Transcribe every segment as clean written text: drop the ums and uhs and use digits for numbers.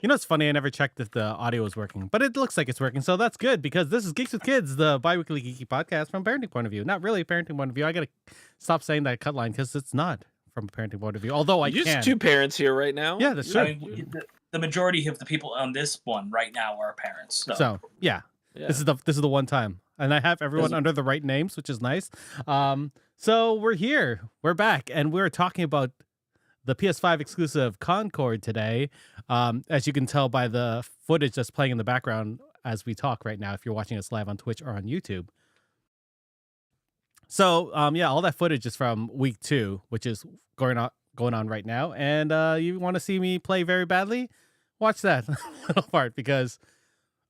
You know, it's funny. I never checked if the audio was working, but it looks like it's working. So that's good because this is Geeks with Kids, the bi-weekly geeky podcast from a parenting point of view. Not really a parenting point of view. I got to stop saying that cut line because it's not from a parenting point of view. Although I You're can. just two parents here right now. Yeah, that's true. I mean, the majority of the people on this one right now are parents. So yeah. This is the one time, and I have everyone under the right names, which is nice. So we're here, we're back, and we're talking about the PS5 exclusive Concord today. As you can tell by the footage that's playing in the background as we talk right now, if you're watching us live on Twitch or on YouTube. So yeah, all that footage is from week 2, which is going on right now. And you want to see me play very badly? Watch that little part because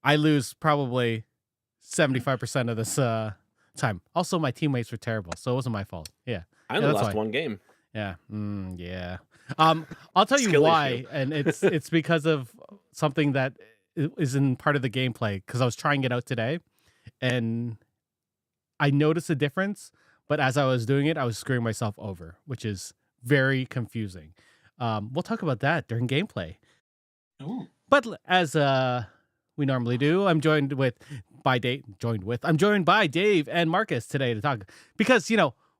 I lose probably 75% of this time. Also, my teammates were terrible, so it wasn't my fault. Yeah, I only lost one game. Yeah, yeah. I'll tell you why, and it's because of something that isn't part of the gameplay. Because I was trying it out today, and I noticed a difference. But as I was doing it, I was screwing myself over, which is very confusing. We'll talk about that during gameplay. Ooh. But as we normally do, I'm joined by Dave and Marcus today to talk because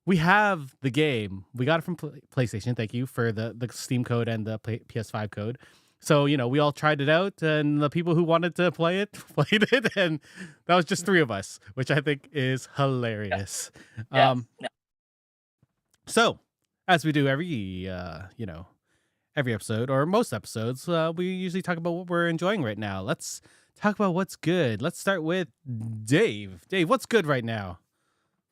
we have the game. We got it from PlayStation. Thank you for the Steam code and the PS5 code. So we all tried it out, and the people who wanted to play it played it, and that was just 3 of us, which I think is hilarious. Yeah. So as we do every every episode or most episodes, we usually talk about what we're enjoying right now. Let's talk about what's good. Let's start with Dave. Dave, what's good right now?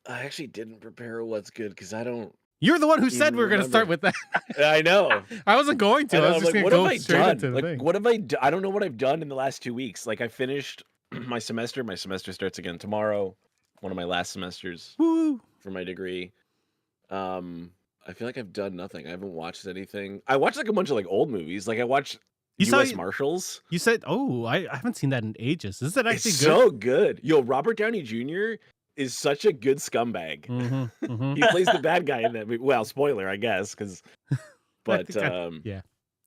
I actually didn't prepare what's good because I don't. You're the one who said we were going to start with that. I know. I wasn't going to. I was just going to go straight into the thing. What have I done? I don't know what I've done in the last 2 weeks. Like I finished my semester. My semester starts again tomorrow. One of my last semesters for my degree. I feel like I've done nothing. I haven't watched anything. I watched like a bunch of like old movies. Like I watched U.S. Marshals. You said, I haven't seen that in ages. Is that actually it's good? So good. Yo, Robert Downey Jr. is such a good scumbag. He plays the bad guy in that movie. Well, spoiler, I guess, but yeah.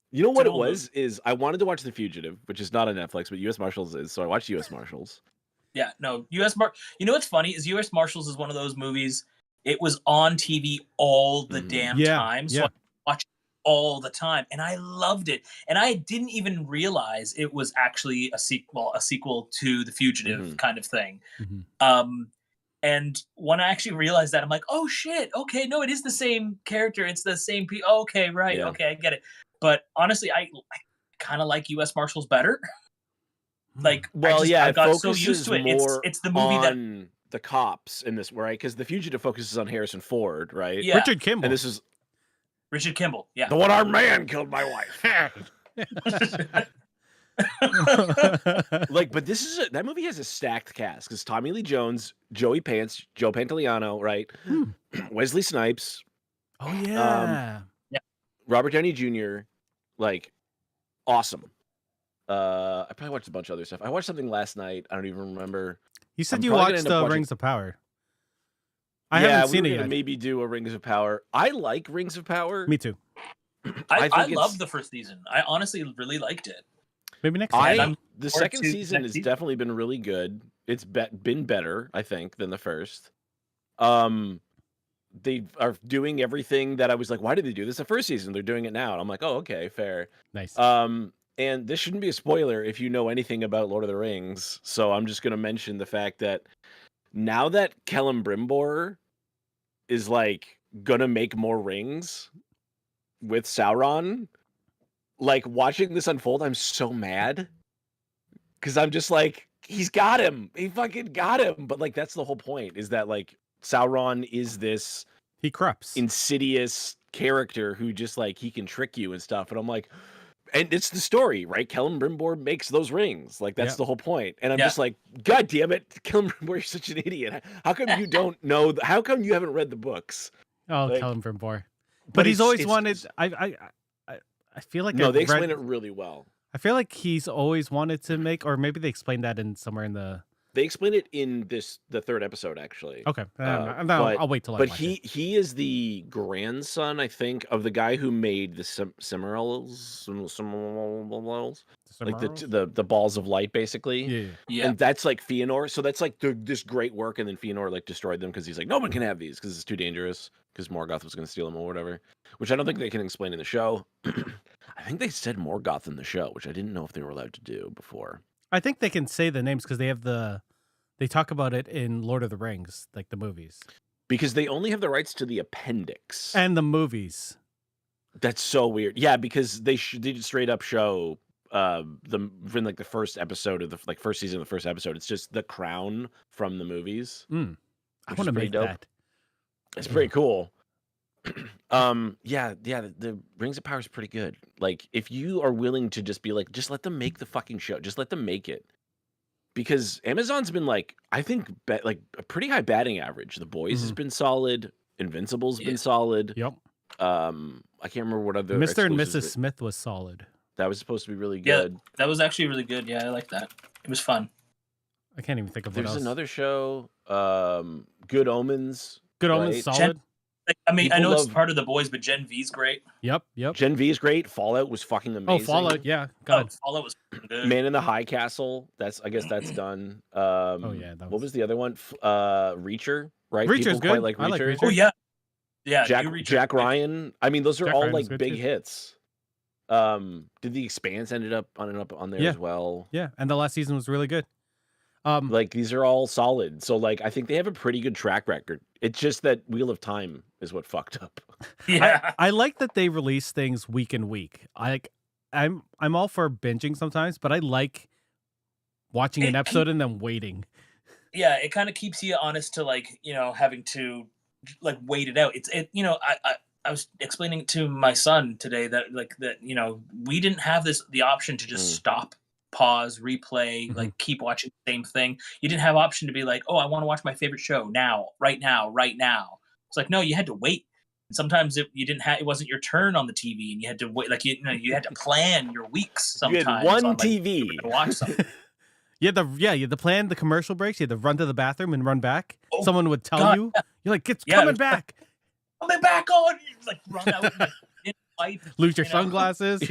You know what it was? Is I wanted to watch The Fugitive, which is not on Netflix, but U.S. Marshals is. So I watched U.S. Marshals. Yeah, no, You know what's funny is U.S. Marshals is one of those movies. It was on TV all the damn time, so I watched all the time, and I loved it. And I didn't even realize it was actually a sequel to The Fugitive kind of thing. And when I actually realized that, I'm like, oh shit, okay, no, it is the same character, it's the same okay, right, okay, I get it. But honestly, I kind of like U.S. Marshals better. I got so used to it. It's the movie that the cops in this, right? Because The Fugitive focuses on Harrison Ford, right? Yeah. Richard Kimball. And this is Richard Kimball. Yeah. The one-armed man killed my wife. But that movie has a stacked cast because Tommy Lee Jones, Joey Pants, Joe Pantoliano, right? Wesley Snipes. Oh yeah. Robert Downey Jr. Like, awesome. I probably watched a bunch of other stuff. I watched something last night. I don't even remember. You said you watched Rings of Power. I haven't seen it yet. Maybe do a Rings of Power. I like Rings of Power. Me too. I loved the first season. I honestly really liked it. Maybe next time. The second season has definitely been really good. It's been better, I think, than the first. They are doing everything that I was like, why did they do this the first season? They're doing it now. And I'm like, oh, okay, fair. Nice. And this shouldn't be a spoiler if you know anything about Lord of the Rings. So I'm just going to mention the fact that now that Kellen Brimbor is like going to make more rings with Sauron, like watching this unfold, I'm so mad. Because I'm just like, he's got him. He fucking got him. But like, that's the whole point, is that like Sauron is this he corrupts insidious character who just like, he can trick you and stuff. And I'm like, and it's the story, right? Kellen Brimbor makes those rings. Like, that's the whole point. And I'm just like, God damn it, Kellen Brimbor, you're such an idiot. How come you don't know? How come you haven't read the books? Oh, like, Kellen Brimbor. But he's always wanted. I feel like they explain it really well. I feel like he's always wanted to make, or maybe they explained that in somewhere in the They explain it in the third episode, actually. Okay, But I'll wait till I but watch he it. he is the grandson, I think, of the guy who made the Cimarrons, like Cimarrons? the balls of light, basically. Yeah. Yeah. And that's like Fëanor. So that's like this great work, and then Fëanor like destroyed them because he's like, no one can have these because it's too dangerous. Because Morgoth was going to steal them or whatever, which I don't think they can explain in the show. I think they said Morgoth in the show, which I didn't know if they were allowed to do before. I think they can say the names because they talk about it in Lord of the Rings, like the movies. Because they only have the rights to the appendix. And the movies. That's so weird. Yeah, because they did straight up show in like the first episode of the first season of the first episode. It's just the crown from the movies. I want to make that. It's pretty cool. The Rings of Power is pretty good. Like, if you are willing to just be like, just let them make the fucking show. Just let them make it. Because Amazon's been like, I think, like a pretty high batting average. The Boys has been solid. Invincible's been solid. Yep. I can't remember what other Mr. and exclusives Mrs. Smith was solid. That was supposed to be really good. Yeah, that was actually really good. Yeah, I like that. It was fun. I can't even think of what else. There's another show, Good Omens. Good Omens, solid. I mean, People I know it's love- part of the Boys, but Gen V's great. Yep. Gen V is great. Fallout was fucking amazing. Oh, Fallout, yeah. God. Fallout was good. Man in the High Castle. I guess that's done. What was the other one? Reacher, right? Reacher's People good. quite like I like Reacher. Reacher. Oh yeah, yeah. new Reacher- Jack Ryan. I mean, those are Jack all Ryan was like good big too. hits. Did The Expanse ended up on there Yeah. as well? Yeah, and the last season was really good. Like, these are all solid. So like, I think they have a pretty good track record. It's just that Wheel of Time is what fucked up. Yeah, I like that they release things week and week. I'm all for binging sometimes, but I like watching an episode and then waiting. yeah. It kind of keeps you honest to like having to like wait it out. I was explaining to my son today that we didn't have the option to just stop, pause, replay, like keep watching the same thing. You didn't have option to be like, oh, I want to watch my favorite show now, right now. It's like, no, you had to wait. And sometimes it wasn't your turn on the TV, and you had to wait. Like you had to plan your weeks. Sometimes You had one on, like, TV to watch something. You had to plan the commercial breaks. You had to run to the bathroom and run back. Oh, Someone would tell God, you, you're like, it's Yeah, coming it was back. Coming back on, you like run out, and, like, fight, Lose your you know? sunglasses.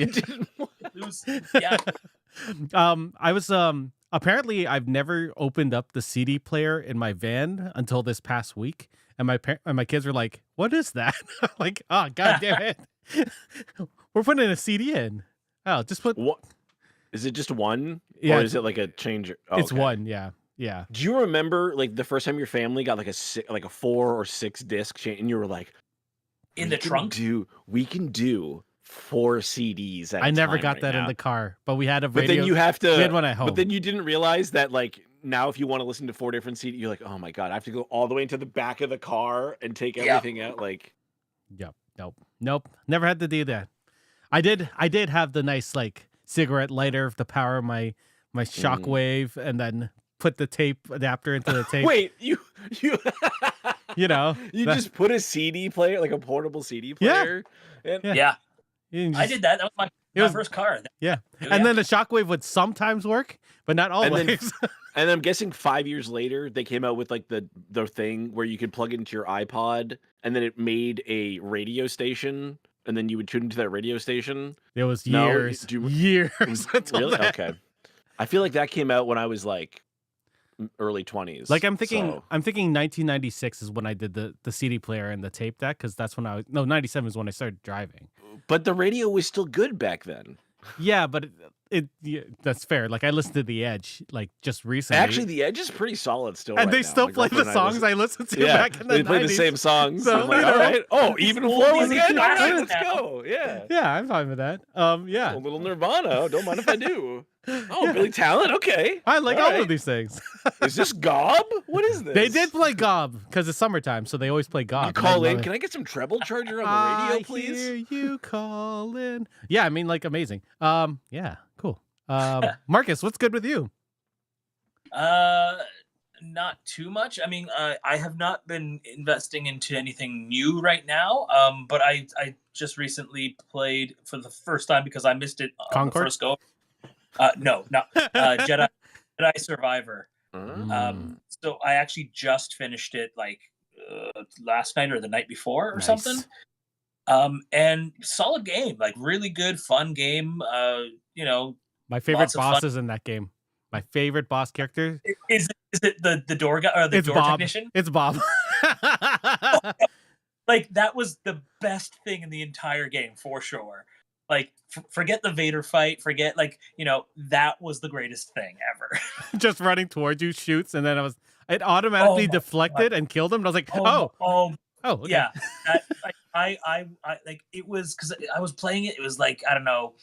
lose. Yeah, I was apparently I've never opened up the CD player in my van until this past week, and my kids were like, "What is that?" I'm like, "Oh, god damn it, we're putting a CD in." Oh, just put. What is it? Just one? Yeah, Or is it like a changer? Oh, it's okay. one. Yeah. Do you remember like the first time your family got like a 4 or 6 disc chain, and you were like, in the trunk. We can do 4 CDs at a I never time got right that in now. the car, but we had a But radio. then you have to. We had one at home. But then you didn't realize that like now if you want to listen to 4 different CDs, you're like, oh my god, I have to go all the way into the back of the car and take everything out. Like, Yep. Nope. Never had to do that. I did have the nice like cigarette lighter, the power of my shockwave, and then put the tape adapter into the tape. wait, you You know, just put a CD player, like a portable CD player. And Yeah, you I did that. That was my first car. Yeah. And then the shockwave would sometimes work, but not And then- always. And I'm guessing 5 years later, they came out with like the thing where you could plug it into your iPod, and then it made a radio station, and then you would tune into that radio station. It was No, years. do you- Years. until Really? that. Okay. I feel like that came out when I was like early 20s. Like I'm thinking so- 1996 is when I did the CD player and the tape deck, because that's when 97 is when I started driving. But the radio was still good back then. Yeah, but that's fair. Like I listened to The Edge like just recently. Actually, The Edge is pretty solid still. and right they now. still My play the girlfriend and I songs I listened to Yeah, back in the they play the 90s. same songs. So, I'm like, you know, all right. Oh, even Floor was music good. All right, classics let's now. go. Yeah. Yeah, I'm fine with that. Yeah. A little Nirvana. Oh, don't mind if I do. Oh, Billy Talent. Okay. I like All all right. of these things. Is this Gob? What is this? They did play Gob because it's summertime, so they always play Gob. You call in. Can I get some treble charger on the radio, please? I hear you call in. Yeah, I mean, like amazing. Yeah, cool. Marcus, what's good with you? Not too much. I mean, I have not been investing into anything new right now. But I just recently played for the first time because I missed it on Concord? the first go. No, Jedi Survivor. So I actually just finished it like last night or the night before or something. Nice. And solid game, like really good, fun game. You know, My favorite lots of fun. bosses in that game. My favorite boss character. Is it the door guy or the It's door Bob. technician? It's Bob. Like that was the best thing in the entire game for sure. Like forget the Vader fight, forget like, you know, that was the greatest thing ever. Just running towards you, shoots, and then it automatically deflected and killed him. And I was like, oh, okay. Yeah. That, I like it was because I was playing it. It was like, I don't know,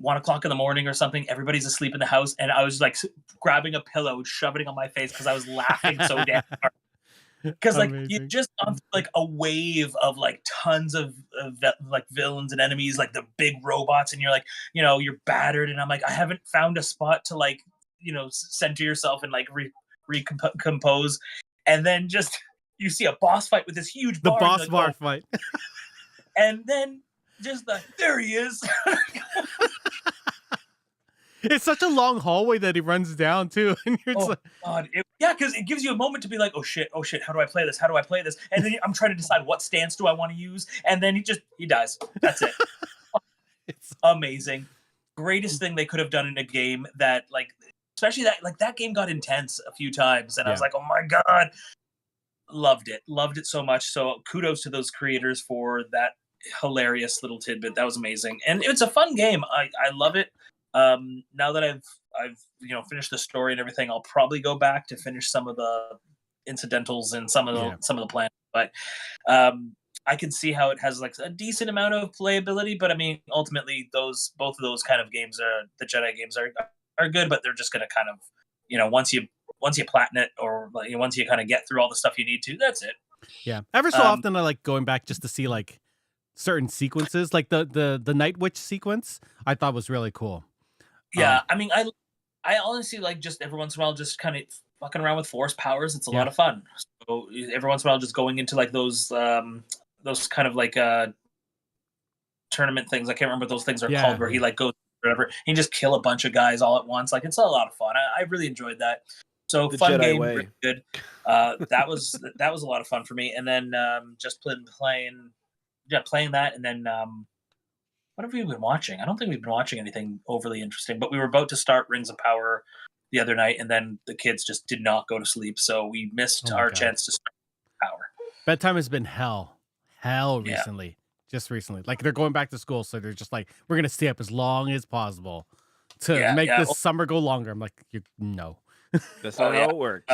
1 o'clock in the morning or something. Everybody's asleep in the house, and I was like grabbing a pillow, shoving it on my face because I was laughing so damn hard. Because like you just on like a wave of like tons of like villains and enemies, like the big robots, and you're like, you know, you're battered, and I'm like, I haven't found a spot to like, you know, center yourself and like recompose, and then just you see a boss fight with this huge bar, boss like, bar fight, and then just like there he is. It's such a long hallway that he runs down too, and you're just like, God, because it gives you a moment to be like, oh shit, how do I play this? How do I play this? And then I'm trying to decide what stance do I want to use, and then he dies. That's it. It's amazing, greatest thing they could have done in a game that like, especially that game got intense a few times, and I was like, oh my God, loved it so much. So kudos to those creators for that hilarious little tidbit. That was amazing, and it's a fun game. I love it. Now that I've you know finished the story and everything, I'll probably go back to finish some of the incidentals and some of the plans. But I can see how it has like a decent amount of playability. But I mean, ultimately, both of those kind of games the Jedi games are good, but they're just going to kind of, you know, once you platinum it, or like, once you kind of get through all the stuff you need to, that's it. Yeah. Ever so often I like going back just to see like certain sequences, like the Night Witch sequence I thought was really cool. Yeah, I mean, I honestly like just every once in a while just kind of fucking around with force powers. It's a lot of fun. So every once in a while just going into like those kind of like tournament things. I can't remember what those things are called, where he like goes whatever, he just kill a bunch of guys all at once. Like it's a lot of fun. I really enjoyed that. So the fun Jedi game, really good. That was a lot of fun for me. And then just playing that, and then what have we been watching? I don't think we've been watching anything overly interesting, but we were about to start Rings of Power the other night, and then the kids just did not go to sleep, so we missed our chance to start Power. Bedtime has been hell recently. Just recently. Like they're going back to school, so they're just like, we're going to stay up as long as possible to make this summer go longer. I'm like, no. That's not how it works.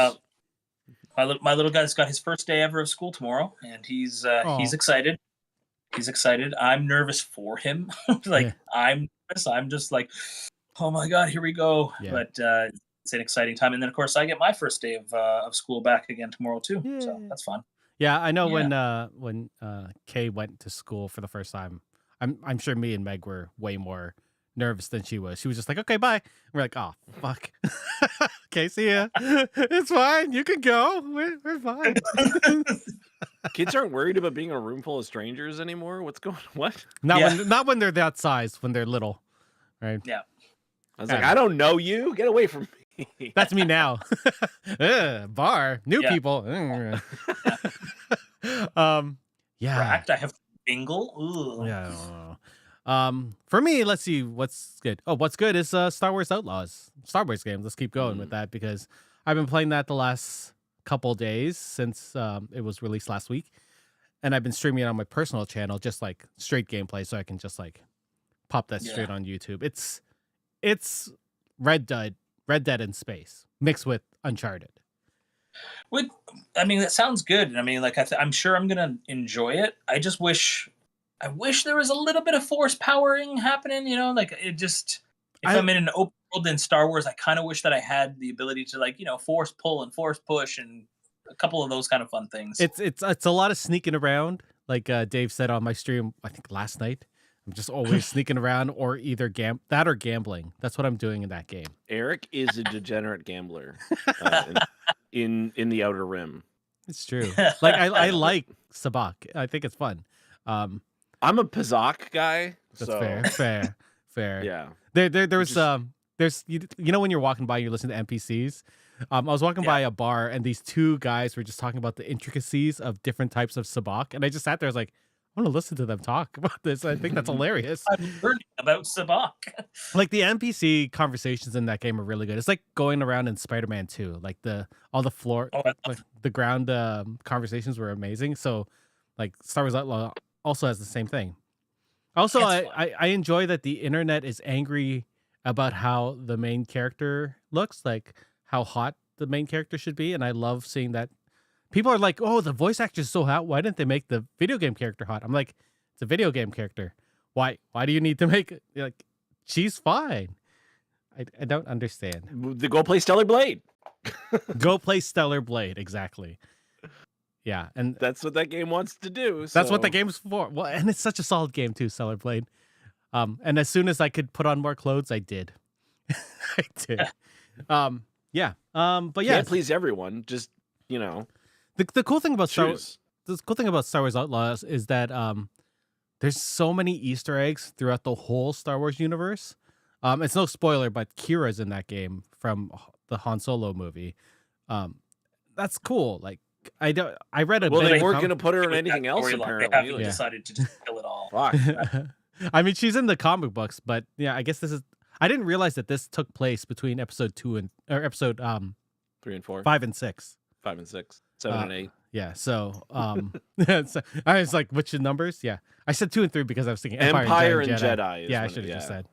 My little guy's got his first day ever of school tomorrow, and he's excited. He's excited. I'm nervous for him. I'm nervous. I'm just like, oh my God, here we go. Yeah. But it's an exciting time. And then, of course, I get my first day of school back again tomorrow, too. Yeah. So that's fun. Yeah, I know when Kay went to school for the first time, I'm sure me and Meg were way more nervous than she was. She was just like, okay, bye. And we're like, oh, fuck. Okay, see ya. It's fine. You can go. We're fine. Kids aren't worried about being in a room full of strangers anymore. What's going on? What? Not when they're that size, when they're little. Right? Yeah. I was like, I don't know you. Get away from me. That's me now. Bar. New people. Cracked. I have bingle. Ooh. Yeah, I don't know. For me, let's see what's good. Oh, what's good is Star Wars Outlaws. Star Wars games. Let's keep going with that because I've been playing that the last couple days since it was released last week, and I've been streaming it on my personal channel, just like straight gameplay, so I can just like pop that straight on YouTube. It's Red Dead in space mixed with Uncharted. I mean, that sounds good. I mean, like I'm sure I'm gonna enjoy it. I wish there was a little bit of force powering happening. You know, like it just. If I'm in an open world in Star Wars, I kind of wish that I had the ability to, like, you know, force pull and force push and a couple of those kind of fun things. It's a lot of sneaking around, like Dave said on my stream, I think last night. I'm just always sneaking around, or either that or gambling. That's what I'm doing in that game. Eric is a degenerate gambler in the Outer Rim. It's true. Like I like Sabak. I think it's fun. I'm a Pazak guy. That's so. fair. Yeah. There's you know when you're walking by, you're listening to NPCs. I was walking Yeah. by a bar and these two guys were just talking about the intricacies of different types of sabacc, and I just sat there. I was like, I want to listen to them talk about this. I think that's hilarious. I'm learning about sabacc. Like the NPC conversations in that game are really good. It's like going around in Spider-Man 2. Like all the floor, Oh, I like love the ground conversations were amazing. So like Star Wars Outlaw also has the same thing. Also, That's I enjoy that the internet is angry about how the main character looks, like how hot the main character should be, and I love seeing that. People are like, "Oh, the voice actor is so hot. Why didn't they make the video game character hot?" I'm like, "It's a video game character. Why? Why do you need to make it like she's fine?" I don't understand. Go play Stellar Blade. Go play Stellar Blade, exactly. Yeah, and That's what that game wants to do. that's what the so- game's for. Well, and it's such a solid game too, Stellar Blade. And as soon as I could put on more clothes, I did. I did. Yeah. But yeah, Can't please everyone. Just the cool thing about choose. the cool thing about Star Wars Outlaws is that there's so many Easter eggs throughout the whole Star Wars universe. It's no spoiler, but Kira's in that game from the Han Solo movie. That's cool. Like I read a Well, bit they of weren't com- going to put her in With that anything else. storyline, Apparently, they haven't Like, decided to just kill it all. fuck. I mean, she's in the comic books, but yeah, I guess this is. I didn't realize that this took place between episode 3 and 4, 5 and 6. 5 and 6, 7 and 8. Yeah, so so I was like, which numbers? Yeah, I said 2 and 3 because I was thinking Empire and and Jedi. is Yeah, I when- should have just said.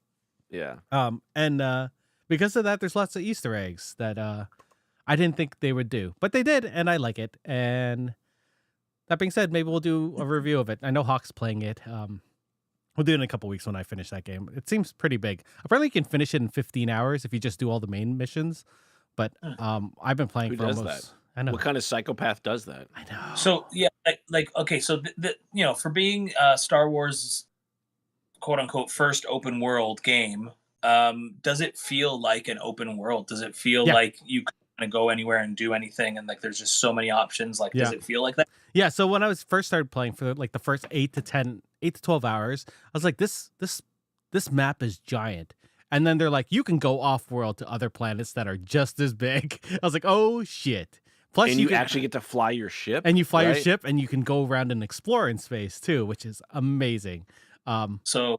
Yeah. And because of that, there's lots of Easter eggs that I didn't think they would do, but they did, and I like it. And that being said, maybe we'll do a review of it. I know Hawk's playing it. We'll do it in a couple weeks when I finish that game. It seems pretty big. Apparently, you can finish it in 15 hours if you just do all the main missions. But I've been playing Who for does almost. I know. What kind of psychopath does that? I know. So yeah, like okay, so for being Star Wars quote unquote first open world game, does it feel like an open world? Does it feel Yeah. like you can kind of go anywhere and do anything, and like there's just so many options? Like, does Yeah. it feel like that? Yeah, so when I was first started playing for like the first 8 to 12 hours, I was like, this map is giant. And then they're like, you can go off world to other planets that are just as big. I was like, oh shit. Plus And you you can, actually get to fly your ship. and you fly your right? ship and you can go around and explore in space too, which is amazing. So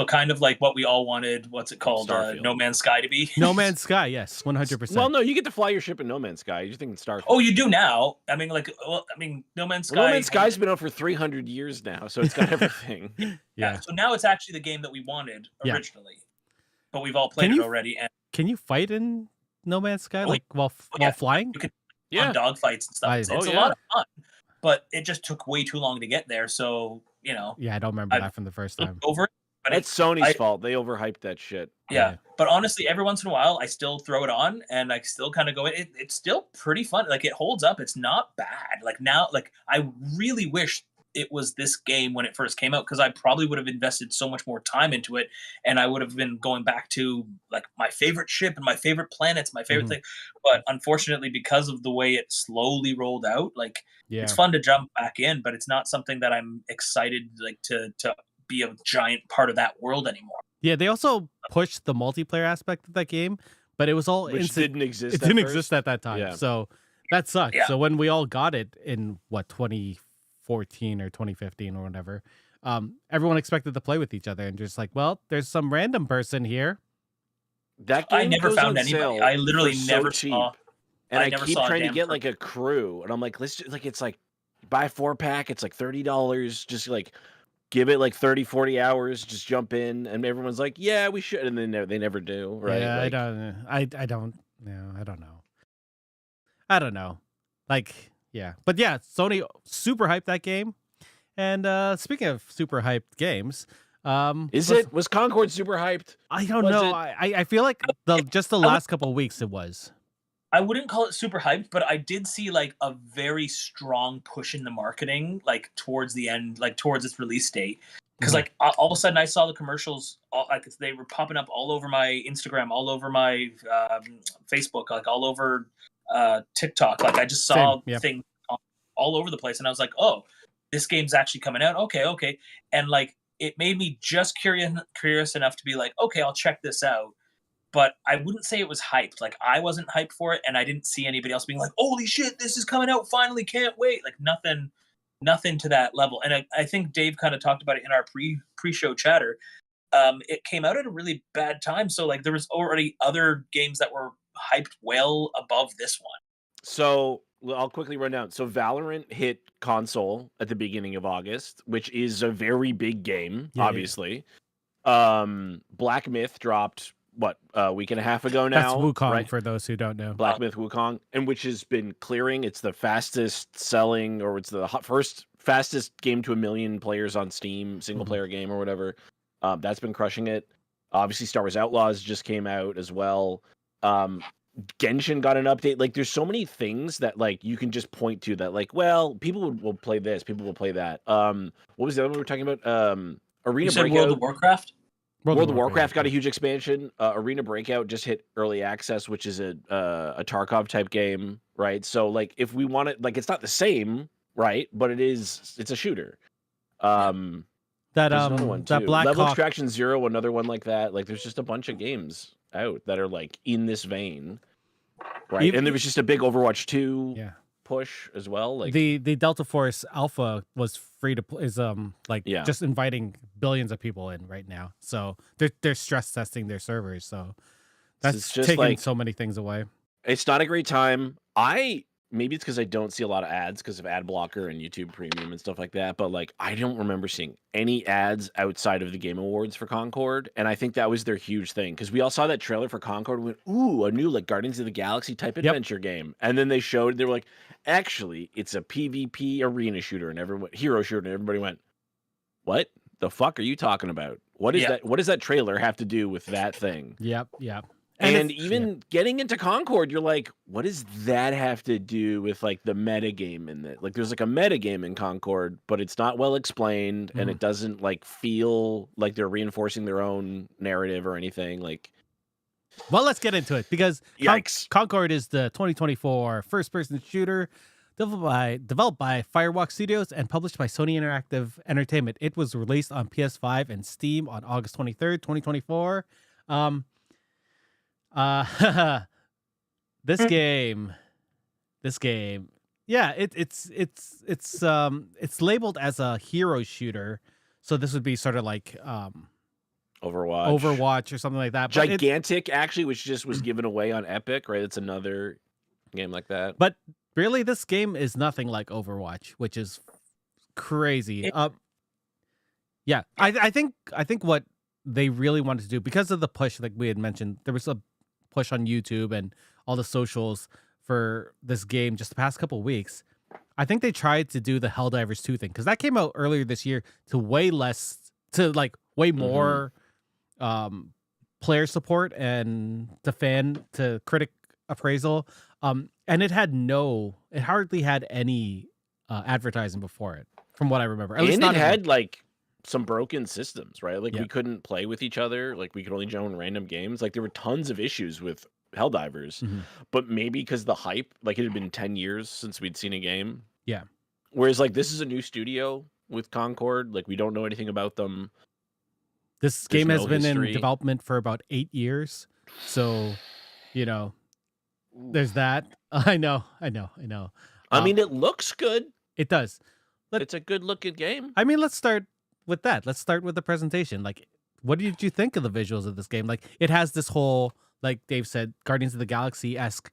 kind of like what we all wanted. What's it called? Starfield. No Man's Sky to be. No Man's Sky, yes, 100%. Well, no, you get to fly your ship in No Man's Sky. You're thinking Starfield. Oh, you do now. I mean, No Man's Sky. Well, No Man's Sky's been out for 300 years now, so it's got everything. Yeah. So now it's actually the game that we wanted Yeah. originally, but we've all played Can it you- already. And Can you fight in No Man's Sky Oh, like while yeah. flying? Yeah. on dogfights and stuff. I- It's Oh, a yeah. lot of fun, but it just took way too long to get there. So Yeah, I don't remember I- that from the first time. over it. But That's Sony's fault. They overhyped that shit. yeah. But honestly, every once in a while, I still throw it on and I still kind of go. It's still pretty fun. Like it holds up. It's not bad. Like now, like I really wish it was this game when it first came out, because I probably would have invested so much more time into it, and I would have been going back to like my favorite ship and my favorite planets, my favorite Mhm. thing. But unfortunately, because of the way it slowly rolled out, like Yeah. it's fun to jump back in, but it's not something that I'm excited like to be a giant part of that world anymore. Yeah, they also pushed the multiplayer aspect of that game, but it was all Which instant. didn't exist. It at didn't first. exist at that time. Yeah. So that sucked. Yeah. So when we all got it in 2014 or 2015 or whatever, everyone expected to play with each other and just like, well, there's some random person here. That game I never goes found on anybody. sale I literally for so never cheap. saw. And I I never keep saw a trying to damn get person. like a crew, and I'm like, let's just, like it's like buy a 4-pack. It's like $30. Just like give it like 30-40 hours. Just jump in, and everyone's like, yeah, we should, and then they never do. Right? Yeah, Like, I don't. No, I don't know. I don't know. Like, yeah, but yeah, Sony super hyped that game. And speaking of super hyped games, was Concord super hyped? I don't was know. it- I feel like the last couple of weeks it was. I wouldn't call it super hyped, but I did see like a very strong push in the marketing, like towards the end, like towards its release date. Because like all of a sudden I saw the commercials, like they were popping up all over my Instagram, all over my Facebook, like all over TikTok. Like I just saw Same, yeah. things all over the place, and I was like, oh, this game's actually coming out. Okay, and like it made me just curious enough to be like, okay, I'll check this out. but I wouldn't say it was hyped. Like, I wasn't hyped for it, and I didn't see anybody else being like, "Holy shit, this is coming out finally! Can't wait!" Like, nothing to that level. And I think Dave kind of talked about it in our pre-show chatter. It came out at a really bad time, so like there was already other games that were hyped well above this one. So I'll quickly run down. So Valorant hit console at the beginning of August, which is a very big game, obviously. Black Myth dropped a week and a half ago now. That's Wukong, right? for those who don't know. Black Myth Wukong, and which has been clearing. It's the fastest selling, or it's the first fastest game to 1 million players on Steam, single player game or whatever. That's been crushing it. Obviously, Star Wars Outlaws just came out as well. Genshin got an update. Like, there's so many things that like you can just point to that like, well, people will play this, people will play that. What was the other one we were talking about? Arena Breakout. World of Warcraft. World of Warcraft got a huge expansion. Arena Breakout just hit early access, which is a Tarkov type game, right? So like, if we want it, like, it's not the same, right? But it's a shooter. That another one too. that Black Level Hawk... Extraction Zero, another one like that. Like, there's just a bunch of games out that are like in this vein, right? And there was just a big Overwatch 2 push as well. Like the Delta Force Alpha was free to play, just inviting billions of people in right now. So they're stress testing their servers. So that's just taking so many things away. It's not a great time. Maybe it's because I don't see a lot of ads because of ad blocker and YouTube Premium and stuff like that. But like, I don't remember seeing any ads outside of the Game Awards for Concord, and I think that was their huge thing, because we all saw that trailer for Concord and went, "Ooh, a new like Guardians of the Galaxy type adventure game," and then they were like, "Actually, it's a PvP arena shooter," and hero shooter, and everybody went, "What the fuck are you talking about? What is that? What does that trailer have to do with that thing?" Yep. And even getting into Concord, you're like, what does that have to do with like the meta game in that? Like, there's like a meta game in Concord, but it's not well explained, and it doesn't like feel like they're reinforcing their own narrative or anything. Like, well, let's get into it, because yikes. Concord is the 2024 first-person shooter developed by Firewalk Studios and published by Sony Interactive Entertainment. It was released on PS5 and Steam on August 23rd, 2024. This game, yeah, it's labeled as a hero shooter, so this would be sort of like Overwatch or something like that. But Gigantic, actually, which just was given away on Epic, right? It's another game like that. But really, this game is nothing like Overwatch, which is crazy. Yeah, I think what they really wanted to do, because of the push, like we had mentioned, there was a push on YouTube and all the socials for this game just the past couple of weeks. I think they tried to do the Helldivers 2 thing, because that came out earlier this year to way more player support and to critic appraisal. And it hardly had any advertising before it, from what I remember. At least it had like some broken systems, right? Like, we couldn't play with each other. Like, we could only join random games. Like, there were tons of issues with Helldivers, but maybe because the hype, like, it had been 10 years since we'd seen a game. Yeah. Whereas like, this is a new studio with Concord. Like, we don't know anything about them. This game has been in development for about 8 years. So, there's that. I know. I mean, it looks good. It does. It's a good looking game. I mean, let's start with that. Let's start with the presentation. Like, what did you think of the visuals of this game? Like, it has this whole, like Dave said, Guardians of the Galaxy-esque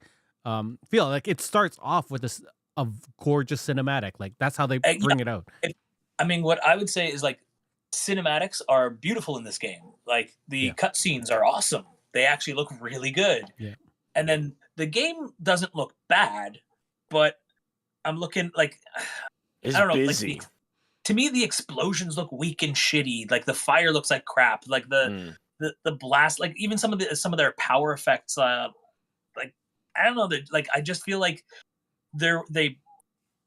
feel. Like, it starts off with this gorgeous cinematic. Like, that's how they bring it out. I mean, what I would say is, like, cinematics are beautiful in this game. Like, the cutscenes are awesome. They actually look really good. Yeah. And then the game doesn't look bad, but I'm looking like, it's I don't know. Busy. Like, to me, the explosions look weak and shitty. Like, the fire looks like crap. Like the blast, like even some of their power effects. Like, I don't know. Like, I just feel like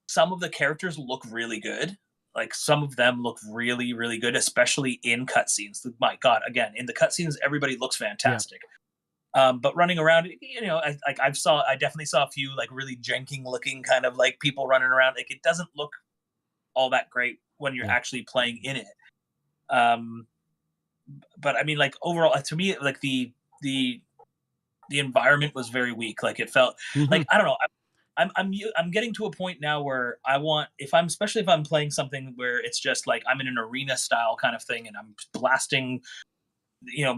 some of the characters look really good. Like, some of them look really, really good, especially in cutscenes. My God, again, in the cutscenes, everybody looks fantastic. Yeah. But running around, I definitely saw a few like really janking looking kind of like people running around. Like, it doesn't look all that great when you're actually playing in it. But I mean, like, overall, to me, like the the environment was very weak. Like it felt like I don't know. I'm getting to a point now where I want especially if I'm playing something where it's just like I'm in an arena style kind of thing and I'm blasting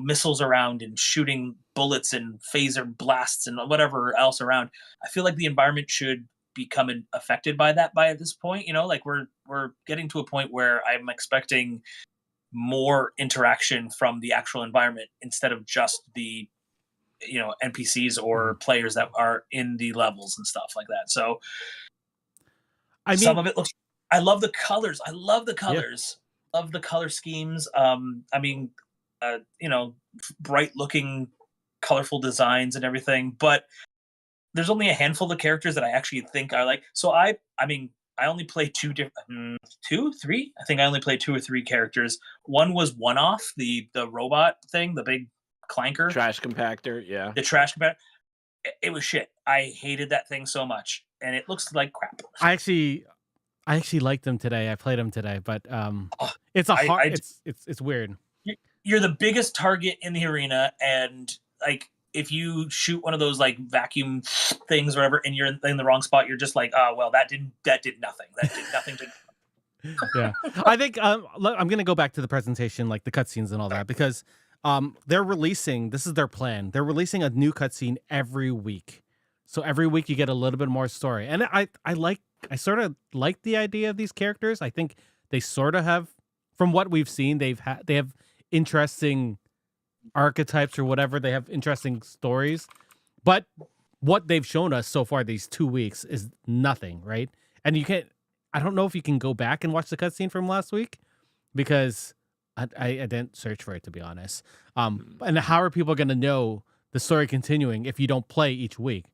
missiles around and shooting bullets and phaser blasts and whatever else around. I feel like the environment should become affected by that by this point. Like we're getting to a point where I'm expecting more interaction from the actual environment instead of just the NPCs or players that are in the levels and stuff like that. So some of it looks, I love the colors. I love the colors. Yeah. Love the color schemes. Bright looking, colorful designs and everything, but there's only a handful of characters that I actually think I like. So I only play three. I think I only played 2 or 3 characters. One was One-Off, the robot thing, the big clanker. Trash compactor, yeah. The trash compactor. It was shit. I hated that thing so much, and it looks like crap. I actually liked them today. I played them today, but it's a hard. It's weird. You're the biggest target in the arena, and like if you shoot one of those like vacuum things or whatever, and you're in the wrong spot, you're just like, oh well, that did nothing. That did nothing to. Yeah, I think I'm gonna go back to the presentation, like the cutscenes and all that, because they're releasing. This is their plan. They're releasing a new cutscene every week, so every week you get a little bit more story, and I sort of like the idea of these characters. I think they sort of have, from what we've seen, they have interesting archetypes or whatever. They have interesting stories, but what they've shown us so far these 2 weeks is nothing, right? And I don't know if you can go back and watch the cutscene from last week, because I didn't search for it, to be honest. And how are people going to know the story continuing if you don't play each week?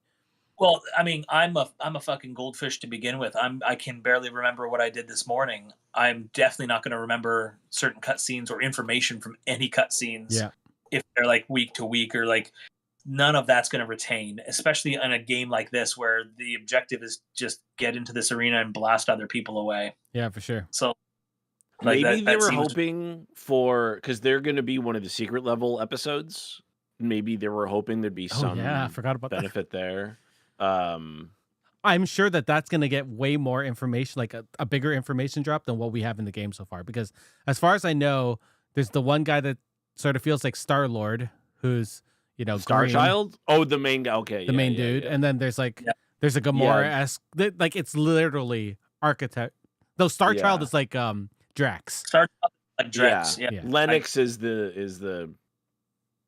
Well, I mean, I'm a fucking goldfish to begin with. I can barely remember what I did this morning. I'm definitely not going to remember certain cutscenes or information from any cutscenes. Yeah. If they're like week to week, or like none of that's going to retain, especially in a game like this where the objective is just get into this arena and blast other people away. Yeah, for sure. So like maybe they were hoping for, because they're going to be one of the secret level episodes. Maybe they were hoping there'd be some I forgot about benefit there. I'm sure that's going to get way more information, like a bigger information drop than what we have in the game so far. Because as far as I know, there's the one guy that sort of feels like Star-Lord, who's, Starchild? Oh, the main guy. Okay. The main dude. Yeah. And then there's like, there's a Gamora-esque, like it's literally architect. Though Starchild is like Drax. Starchild like Drax. Yeah. Lennox is the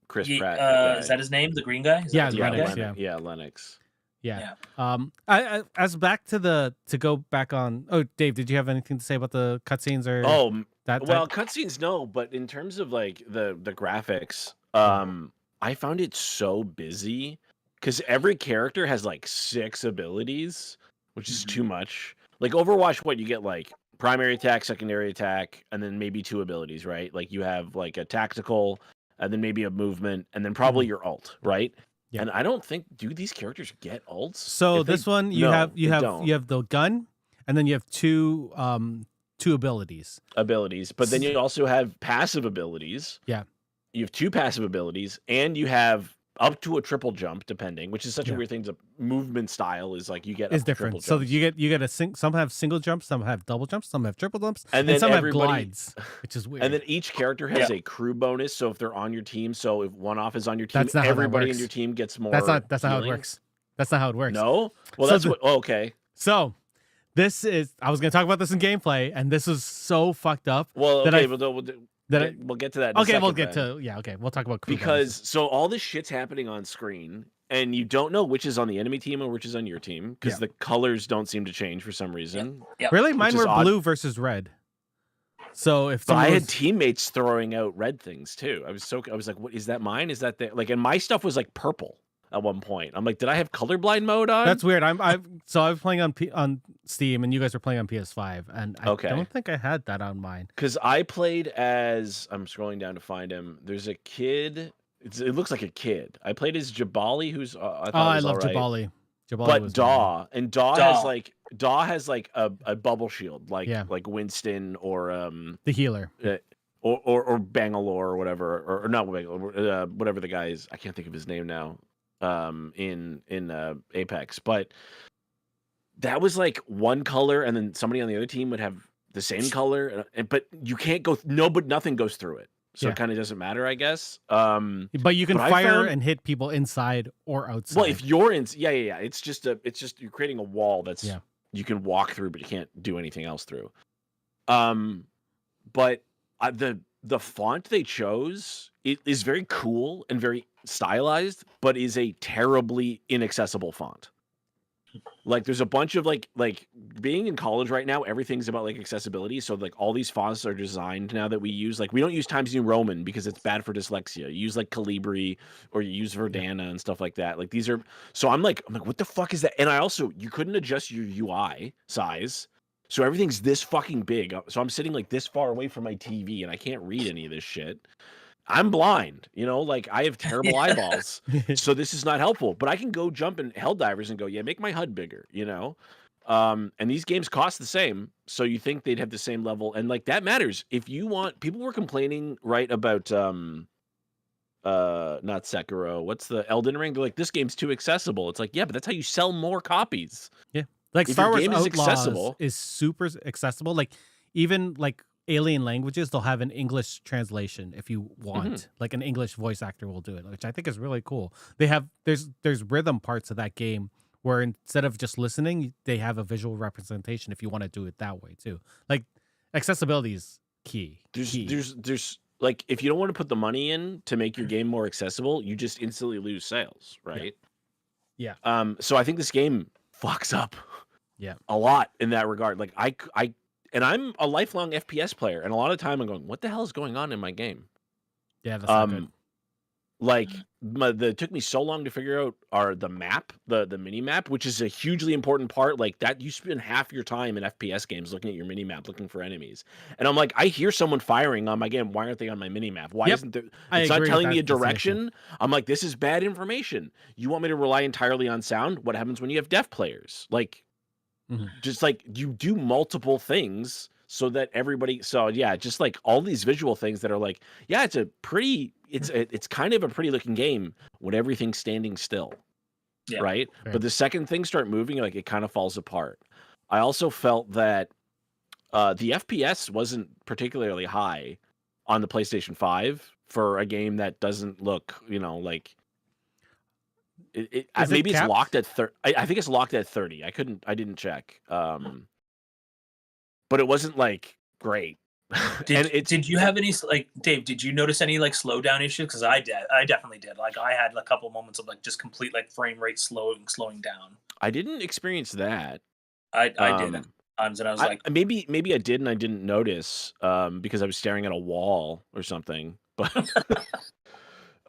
Chris Pratt guy. Is that his name? The green guy? Lennox. Yeah, Lennox. Yeah. I back to go back on. Oh, Dave, did you have anything to say about the cutscenes or? That well, cutscenes no, but in terms of like the graphics, I found it so busy because every character has like 6 abilities, which is too much. Like Overwatch, what you get like primary attack, secondary attack, and then maybe 2 abilities, right? Like you have like a tactical, and then maybe a movement, and then probably your ult, right? Yeah. And I don't think these characters get ults. So this one you have the gun, and then you have 2 abilities. But then you also have passive abilities. Yeah. You have 2 passive abilities, and you have up to a triple jump, depending, which is such a weird thing. The movement style is like you get is different. So you get some have single jumps, some have double jumps, some have triple jumps, and then some have glides, which is weird. And then each character has a crew bonus. So if they're on your team, so if One-Off is on your team, everybody in your team gets more. That's not how it works. That's not how it works. No. Well, so okay. So this is. I was going to talk about this in gameplay, and this is so fucked up. Well, okay, we'll get to that. Okay, we'll get to okay. We'll talk about crew because so all this shit's happening on screen, and you don't know which is on the enemy team or which is on your team because the colors don't seem to change for some reason. Yeah. Really, mine were blue versus red. So if I had teammates throwing out red things too. I was like, what is that? Mine is that like, and my stuff was like purple at one point. I'm like, did I have colorblind mode on? That's weird. I was playing on Steam, and you guys were playing on PS5, and I don't think I had that on mine. Because I played as I'm scrolling down to find him. There's a kid. It looks like a kid. I played as Jabali, who's I love Jabali. But Daw has like a bubble shield, like Winston or the healer. Or Bangalore or whatever, or not Bangalore, whatever the guy is. I can't think of his name now. in Apex, but that was like one color, and then somebody on the other team would have the same color, but you can't go. But nothing goes through it, so it kind of doesn't matter, I guess. But you can fire and hit people inside or outside. Well, if you're in, yeah. It's just you're creating a wall that's you can walk through, but you can't do anything else through. But the font they chose, it is very cool and very stylized, but is a terribly inaccessible font. Like there's a bunch of like being in college right now, everything's about like accessibility. So like all these fonts are designed now that we use, like we don't use Times New Roman because it's bad for dyslexia. You use like Calibri or you use Verdana and stuff like that. Like these are, so I'm like, what the fuck is that? And I also, you couldn't adjust your UI size. So everything's this fucking big. So I'm sitting like this far away from my TV and I can't read any of this shit. I'm blind, like I have terrible eyeballs, so this is not helpful. But I can go jump in Helldivers and go, make my HUD bigger, And these games cost the same, so you think they'd have the same level, and like that matters. If you want, people were complaining about not Sekiro, what's the Elden Ring? They're like, this game's too accessible. It's like, yeah, but that's how you sell more copies. Yeah, like if Star Wars game Outlaws is super accessible. Like even like alien languages, they'll have an English translation if you want. Like an English voice actor will do it, which I think is really cool. They have there's rhythm parts of that game where instead of just listening, they have a visual representation if you want to do it that way too. Like accessibility is key. There's like, if you don't want to put the money in to make your game more accessible, you just instantly lose sales, right? Yeah. So I think this game fucks up a lot in that regard. Like and I'm a lifelong FPS player, and a lot of the time I'm going, what the hell is going on in my game? Yeah, that's not good. Like it took me so long to figure out the map, the mini map, which is a hugely important part. Like that, you spend half your time in FPS games looking at your mini map, looking for enemies. And I'm like, I hear someone firing on my game. Why aren't they on my mini map? Why isn't there? It's not telling me a direction. I'm like, this is bad information. You want me to rely entirely on sound? What happens when you have deaf players? Like, just like you do multiple things so that everybody. So yeah, just like all these visual things that are like, yeah, it's a pretty. It's kind of a pretty looking game when everything's standing still, right? But the second things start moving, like it kind of falls apart. I also felt that the FPS wasn't particularly high on the PlayStation 5 for a game that doesn't look, like maybe it's locked at 30. I think it's locked at 30. I didn't check. But it wasn't like great. Did you have any, like, Dave, did you notice any like slowdown issues? Because I definitely did. Like I had a couple moments of like just complete like frame rate slowing down. I didn't experience that. I did at times, and I was like, maybe I did and I didn't notice because I was staring at a wall or something. But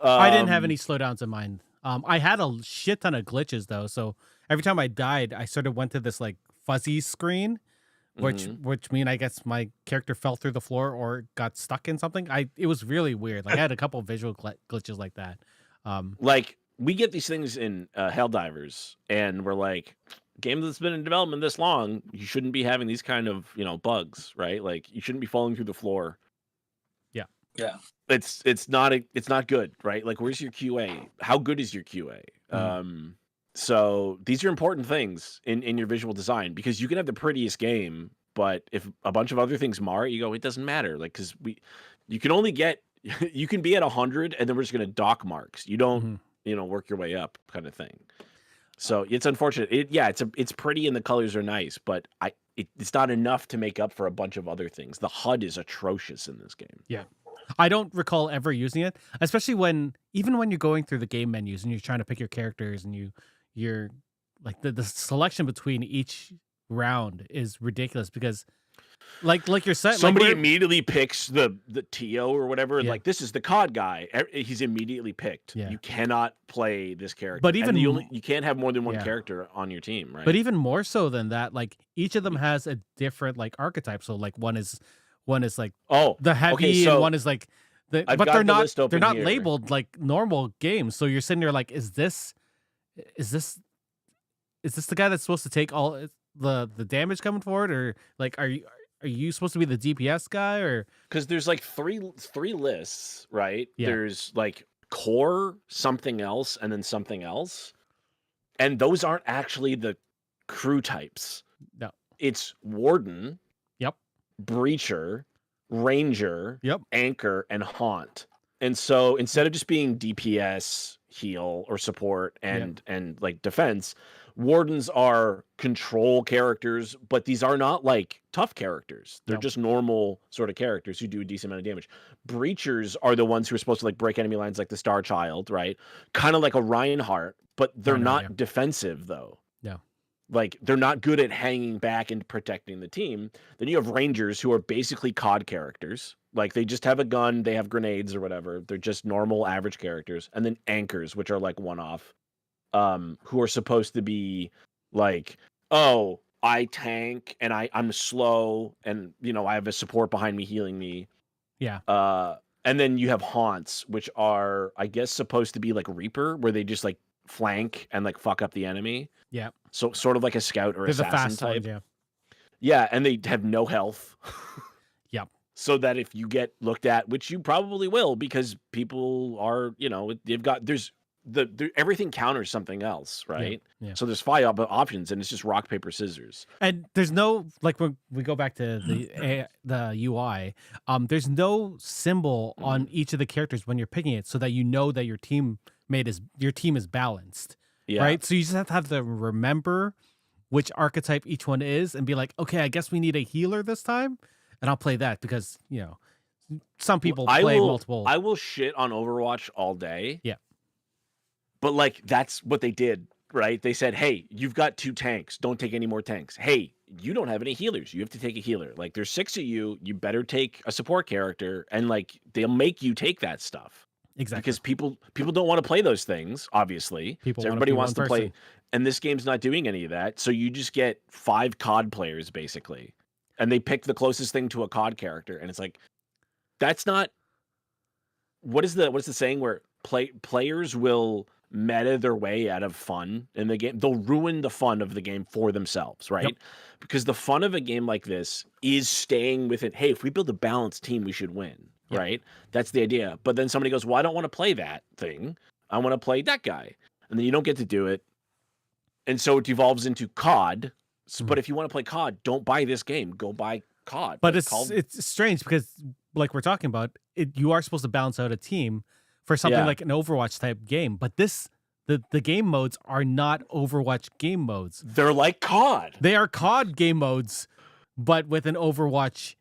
I didn't have any slowdowns in mine. I had a shit ton of glitches though, so every time I died, I sort of went to this like fuzzy screen. Which mean I guess my character fell through the floor or got stuck in something. It was really weird. Like I had a couple of visual glitches like that. Like we get these things in Helldivers, and we're like, game that's been in development this long, you shouldn't be having these kind of bugs, right? Like you shouldn't be falling through the floor. Yeah. It's not good, right? Like where's your QA? How good is your QA? So these are important things in your visual design, because you can have the prettiest game, but if a bunch of other things mar it, you go, it doesn't matter. Like, because you can only get, you can be at 100 and then we're just going to dock marks. You don't, work your way up kind of thing. So it's unfortunate. It's pretty and the colors are nice, but it's not enough to make up for a bunch of other things. The HUD is atrocious in this game. Yeah. I don't recall ever using it, especially even when you're going through the game menus and you're trying to pick your characters and you're like the selection between each round is ridiculous because like you're set. Somebody immediately picks the TO or whatever. And like, this is the COD guy. He's immediately picked. Yeah. You cannot play this character. But even you can't have more than one character on your team, right? But even more so than that, like each of them has a different like archetype. So like one is like the heavy, and one is like but they're not labeled like normal games. So you're sitting there like, is this the guy that's supposed to take all the damage coming forward, or like are you supposed to be the DPS guy, or because there's like three lists, right? Yeah. There's like core, something else, and then something else. And those aren't actually the crew types. No. It's warden, Yep. breacher, ranger, Yep. anchor, and haunt. And so instead of just being DPS, heal, or support and like defense, wardens are control characters, but these are not like tough characters. They're just normal sort of characters who do a decent amount of damage. Breachers are the ones who are supposed to like break enemy lines, like the Star Child, right? Kind of like a Reinhardt, but they're not defensive though. No. Like they're not good at hanging back and protecting the team. Then you have rangers who are basically COD characters. Like they just have a gun, they have grenades or whatever. They're just normal average characters. And then anchors, which are like one-off, who are supposed to be like, oh, I tank and I'm slow and you know I have a support behind me healing me. Yeah. And then you have haunts, which are I guess supposed to be like Reaper, where they just like flank and like fuck up the enemy. Yeah. So sort of like a scout or assassin fast type. ones, Yeah, and they have no health. Yep. So that if you get looked at, which you probably will, because people are, you know, they've got everything counters something else, right? Yeah. So there's 5 options, and it's just rock paper scissors. And there's no like when we go back to the UI, there's no symbol on each of the characters when you're picking it, so that you know that your team is balanced. Yeah. Right. So you just have to remember which archetype each one is, and be like, okay, I guess we need a healer this time, and I'll play that because you know some people play multiple. I will shit on Overwatch all day. Yeah. But like that's what they did, right? They said, "Hey, you've got 2 tanks. Don't take any more tanks. Hey, you don't have any healers. You have to take a healer. Like there's 6 of you. You better take a support character." And like they'll make you take that stuff. Exactly. Because people don't want to play those things, obviously. So everybody wants to play, and this game's not doing any of that. So you just get 5 COD players basically, and they pick the closest thing to a COD character, and it's like, that's not. What is the saying where players will meta their way out of fun in the game? They'll ruin the fun of the game for themselves, right? Yep. Because the fun of a game like this is staying with it. Hey, if we build a balanced team, we should win. Yep. Right? That's the idea. But then somebody goes, well, I don't want to play that thing. I want to play that guy. And then you don't get to do it. And so it evolves into COD. But if you want to play COD, don't buy this game. Go buy COD. But it's strange because, like we're talking about, you are supposed to balance out a team for something like an Overwatch type game. But the game modes are not Overwatch game modes. They're like COD. They are COD game modes, but with an Overwatch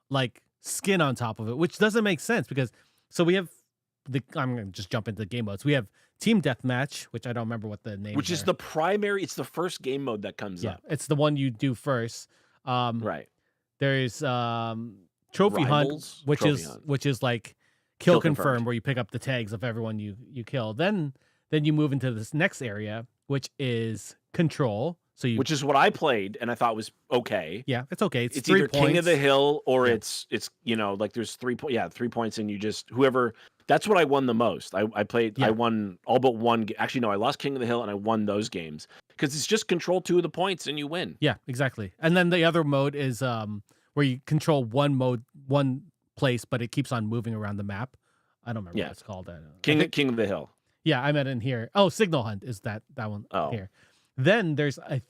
like skin on top of it, which doesn't make sense because we have I'm gonna just jump into the game modes. We have Team Deathmatch, which I don't remember what the name. Which is the primary. It's the first game mode that comes up. It's the one you do first. Right. There's Trophy Rivals? Hunt, which is like kill confirm, where you pick up the tags of everyone you kill. Then you move into this next area, which is Control. Which is what I played and I thought was okay. Yeah, it's okay. It's 3 either points. King of the Hill or it's you know, like there's 3 points and you just whoever. That's what I won the most. I played. I won all but one. Actually, no, I lost King of the Hill and I won those games because it's just control 2 of the points and you win. Yeah, exactly. And then the other mode is where you control one place, but it keeps on moving around the map. I don't remember what it's called. King of the Hill. Yeah, I meant in here. Oh, Signal Hunt is that one here. Then there's a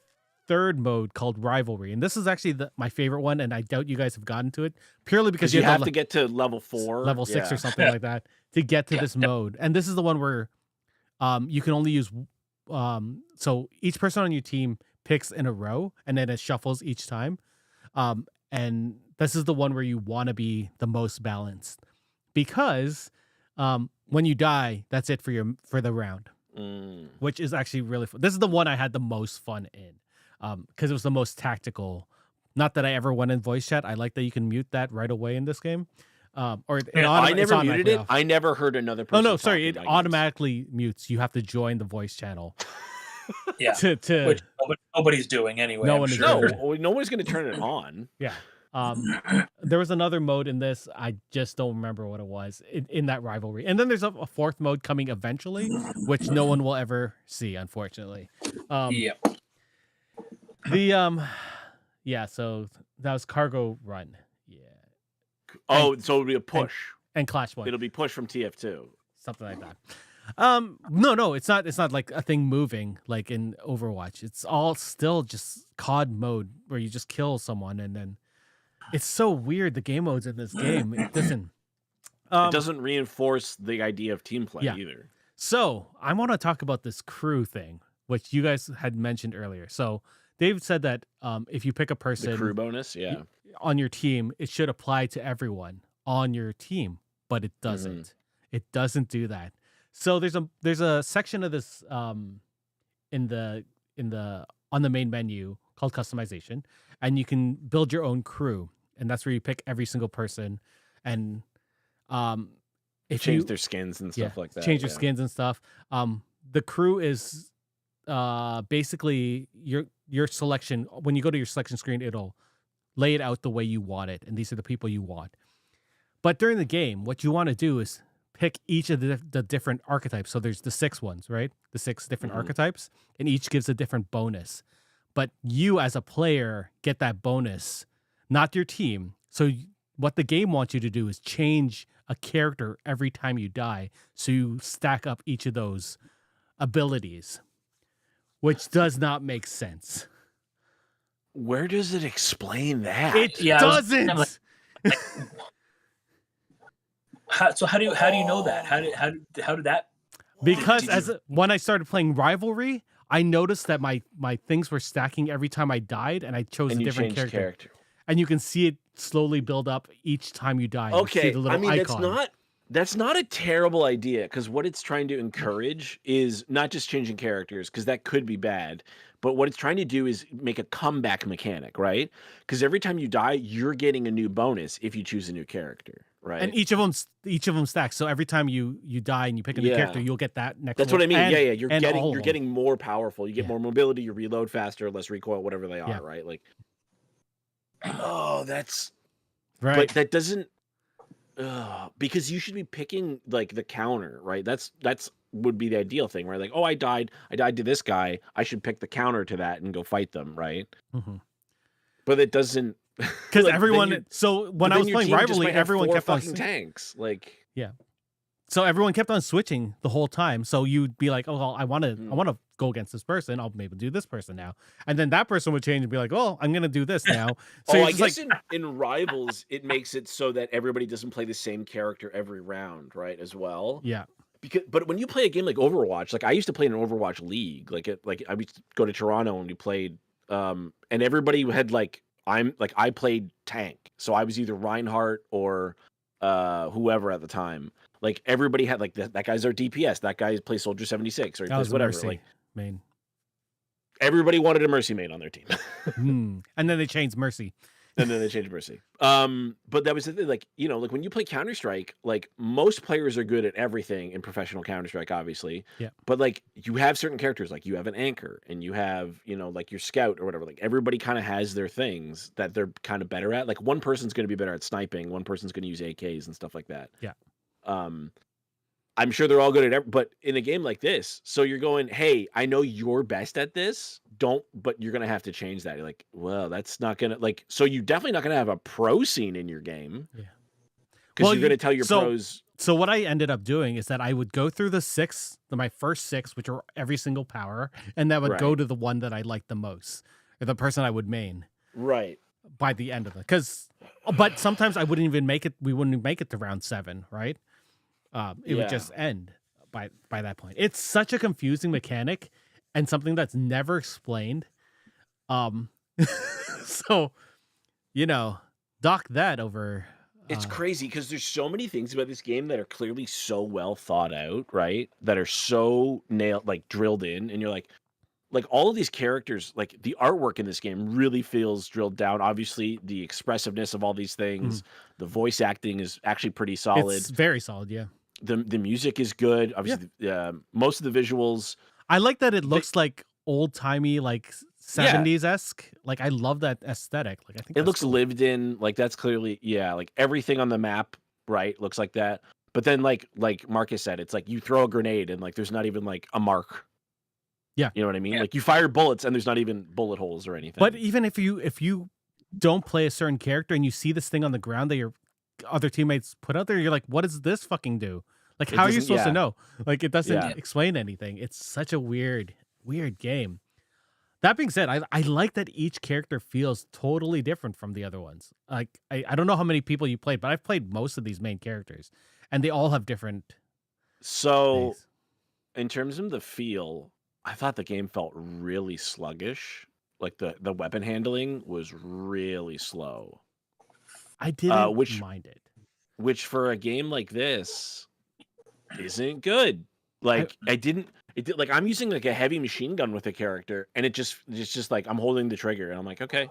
third mode called Rivalry, and this is actually my favorite one, and I doubt you guys have gotten to it purely because you have to get to level 4, level 6 or something like that to get to this mode. And this is the one where you can only use so each person on your team picks in a row, and then it shuffles each time. And this is the one where you want to be the most balanced because when you die, that's it for the round. Which is actually really fun. This is the one I had the most fun in because it was the most tactical. Not that I ever went in voice chat. I like that you can mute that right away in this game. I never muted it. I never heard another person. Oh no, sorry. It automatically mutes. You have to join the voice channel. Yeah, which nobody's doing anyway. No one is doing it. Nobody's going to turn it on. Yeah. There was another mode in this. I just don't remember what it was in that Rivalry. And then there's a fourth mode coming eventually, which no one will ever see, unfortunately. So that was Cargo Run. Yeah. So it'll be a push. And Clash Point. It'll be push from TF2. something like that. No, it's not like a thing moving like in Overwatch. It's all still just COD mode where you just kill someone, and then it's so weird. The game modes in this game, it doesn't. It doesn't reinforce the idea of team play either. So I want to talk about this crew thing, which you guys had mentioned earlier. So David said that if you pick a person, the crew bonus, on your team, it should apply to everyone on your team, but it doesn't. It doesn't do that. So there's a section of this on the main menu called customization, and you can build your own crew, and that's where you pick every single person, and if change their skins and stuff like that. Change your skins and stuff. The crew is basically your selection. When you go to your selection screen, it'll lay it out the way you want it, and these are the people you want. But during the game, what you want to do is pick each of the different archetypes. So there's the 6 ones, right? The 6 different archetypes, and each gives a different bonus. But you as a player get that bonus, not your team. So what the game wants you to do is change a character every time you die, so you stack up each of those abilities, which does not make sense. Where does it explain that? It doesn't. How do you know that? How did that? Because when I started playing Rivalry, I noticed that my things were stacking every time I died, and I chose a different character. And you can see it slowly build up each time you die. Okay, you see the little icon. That's not a terrible idea, because what it's trying to encourage is not just changing characters, because that could be bad, but what it's trying to do is make a comeback mechanic, right? Because every time you die, you're getting a new bonus if you choose a new character, right? And each of them stacks. So every time you die and you pick a new character, you'll get that next. That's what I mean. You're getting more powerful. You get more mobility. You reload faster, less recoil, whatever they are, right? Like, oh, that's right. But that doesn't. Because you should be picking like the counter, right? That's would be the ideal thing, right? Like, oh, I died to this guy. I should pick the counter to that and go fight them, right? But it doesn't, because like, everyone. So when I was playing Rivalry, everyone kept on tanks, like So everyone kept on switching the whole time. So you'd be like, oh, well, I want to go against this person. I'll maybe do this person now. And then that person would change and be like, oh, I'm going to do this now. So I guess in Rivals, it makes it so that everybody doesn't play the same character every round, right, as well? Yeah. But when you play a game like Overwatch, like I used to play in an Overwatch league. Like I used to go to Toronto and we played, and everybody had I played tank. So I was either Reinhardt or whoever at the time. Like everybody had like that guy's our DPS. That guy plays Soldier 76 or he plays whatever. Mercy like main. Everybody wanted a Mercy main on their team. And then they changed Mercy. But that was the thing, like, you know, like when you play Counter-Strike, like most players are good at everything in professional Counter-Strike, obviously. Yeah. But like you have certain characters, like you have an anchor and you have, you know, like your scout or whatever. Like everybody kind of has their things that they're kind of better at. Like one person's going to be better at sniping, one person's going to use AKs and stuff like that. Yeah. I'm sure they're all good at but in a game like this, so you're going, hey, I know you're best at this, but you're gonna have to change that. You're like, well, that's not gonna so you're definitely not gonna have a pro scene in your game. Yeah. Because you're gonna tell your pros. So what I ended up doing is that I would go through my first 6, which are every single power, and that would go to the one that I liked the most, or the person I would main. Right. By the end of it. But sometimes I wouldn't even make it, we wouldn't make it to round 7, right? It would just end by that point. It's such a confusing mechanic and something that's never explained. So, you know, dock that over. It's crazy because there's so many things about this game that are clearly so well thought out, right? That are so drilled in, and you're like all of these characters, like the artwork in this game really feels drilled down. Obviously, the expressiveness of all these things, the voice acting is actually pretty solid. It's very solid, yeah. The music is good. Obviously, most of the visuals. I like that it looks like old timey, like 70s esque. Like I love that aesthetic. Like I think it looks lived in. Like that's clearly like everything on the map, right? Looks like that. But then like Marcus said, it's like you throw a grenade and like there's not even like a mark. Yeah, you know what I mean. Like you fire bullets and there's not even bullet holes or anything. But even if you don't play a certain character and you see this thing on the ground that your other teammates put out there, you're like, what does this fucking do? Like, It how are you doesn't. supposed to Yeah, know? Like, it doesn't yeah. explain anything. It's such a weird game. That being said, I like that each character feels totally different from the other ones. Like, I don't know how many people you played, but I've played most of these main characters, and they all have different So things. in terms of the feel, I thought the game felt really sluggish. Like the weapon handling was really slow. I didn't Which mind it. for a game like this isn't good. I Like like I'm using like a heavy machine gun with a character, and it's just like I'm holding the trigger, and I'm like, okay.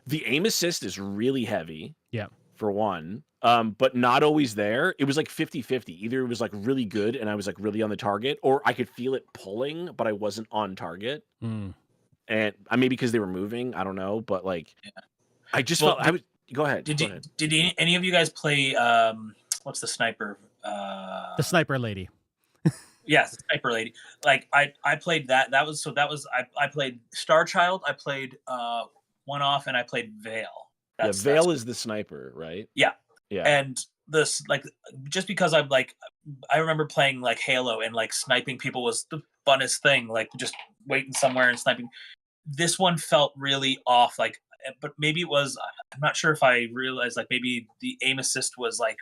The aim assist is really heavy. Yeah. For one, but not always there. It was like 50-50. Either it was like really good and I was like really on the target, or I could feel it pulling, but I wasn't on target. Mm. And I maybe because they were moving, I don't know, but like I just Well, felt I was. Go ahead. Did Go you, ahead. did any of you guys play what's the sniper? The sniper lady. Yeah, the sniper lady. Like I played that. I played Star Child. I played One Off, and I played Veil. Yeah, That's Vale is the sniper, right? yeah. Yeah. And this, like, just because I'm like, I remember playing like Halo, and like sniping people was the funnest thing. Like just waiting somewhere and sniping. This one felt really off. Like, but maybe it was. I'm not sure if I realized, like, maybe the aim assist was like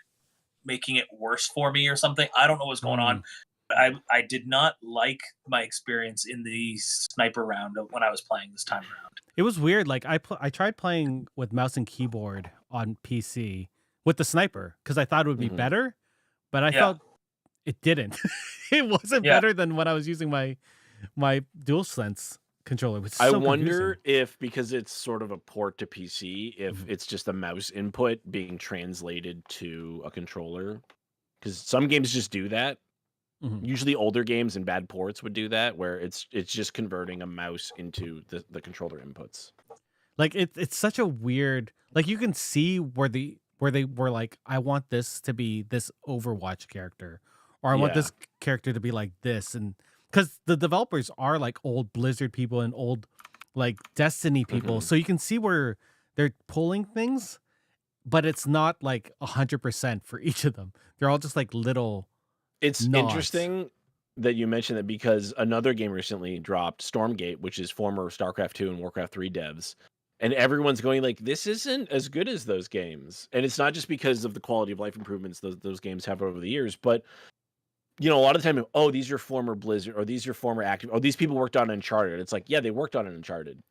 making it worse for me or something. I don't know what's going on. But I did not like my experience in the sniper round when I was playing this time around. It was weird. Like, I tried playing with mouse and keyboard on PC with the sniper because I thought it would be Mhm. better, but I Yeah. felt it didn't. It wasn't Yeah. better than when I was using my DualSense controller, which is I so wonder confusing. if, because it's sort of a port to PC, if Mhm. it's just a mouse input being translated to a controller. Because some games just do that. Mhm. Usually older games and bad ports would do that, where it's just converting a mouse into the controller inputs. Like, it's such a weird, like, you can see where they were like, I want this to be this Overwatch character, or I want Yeah. this character to be like this, and because the developers are like old Blizzard people and old like Destiny people, Mhm. so you can see where they're pulling things, but it's not like 100% for each of them. They're all just like little It's nods. interesting that you mentioned that, because another game recently dropped, Stormgate, which is former StarCraft 2 and Warcraft 3 devs. And everyone's going like, this isn't as good as those games. And it's not just because of the quality of life improvements those games have over the years, but a lot of the time, oh, these are former Blizzard, or these are former Active, oh, these people worked on Uncharted. It's like, yeah, they worked on Uncharted.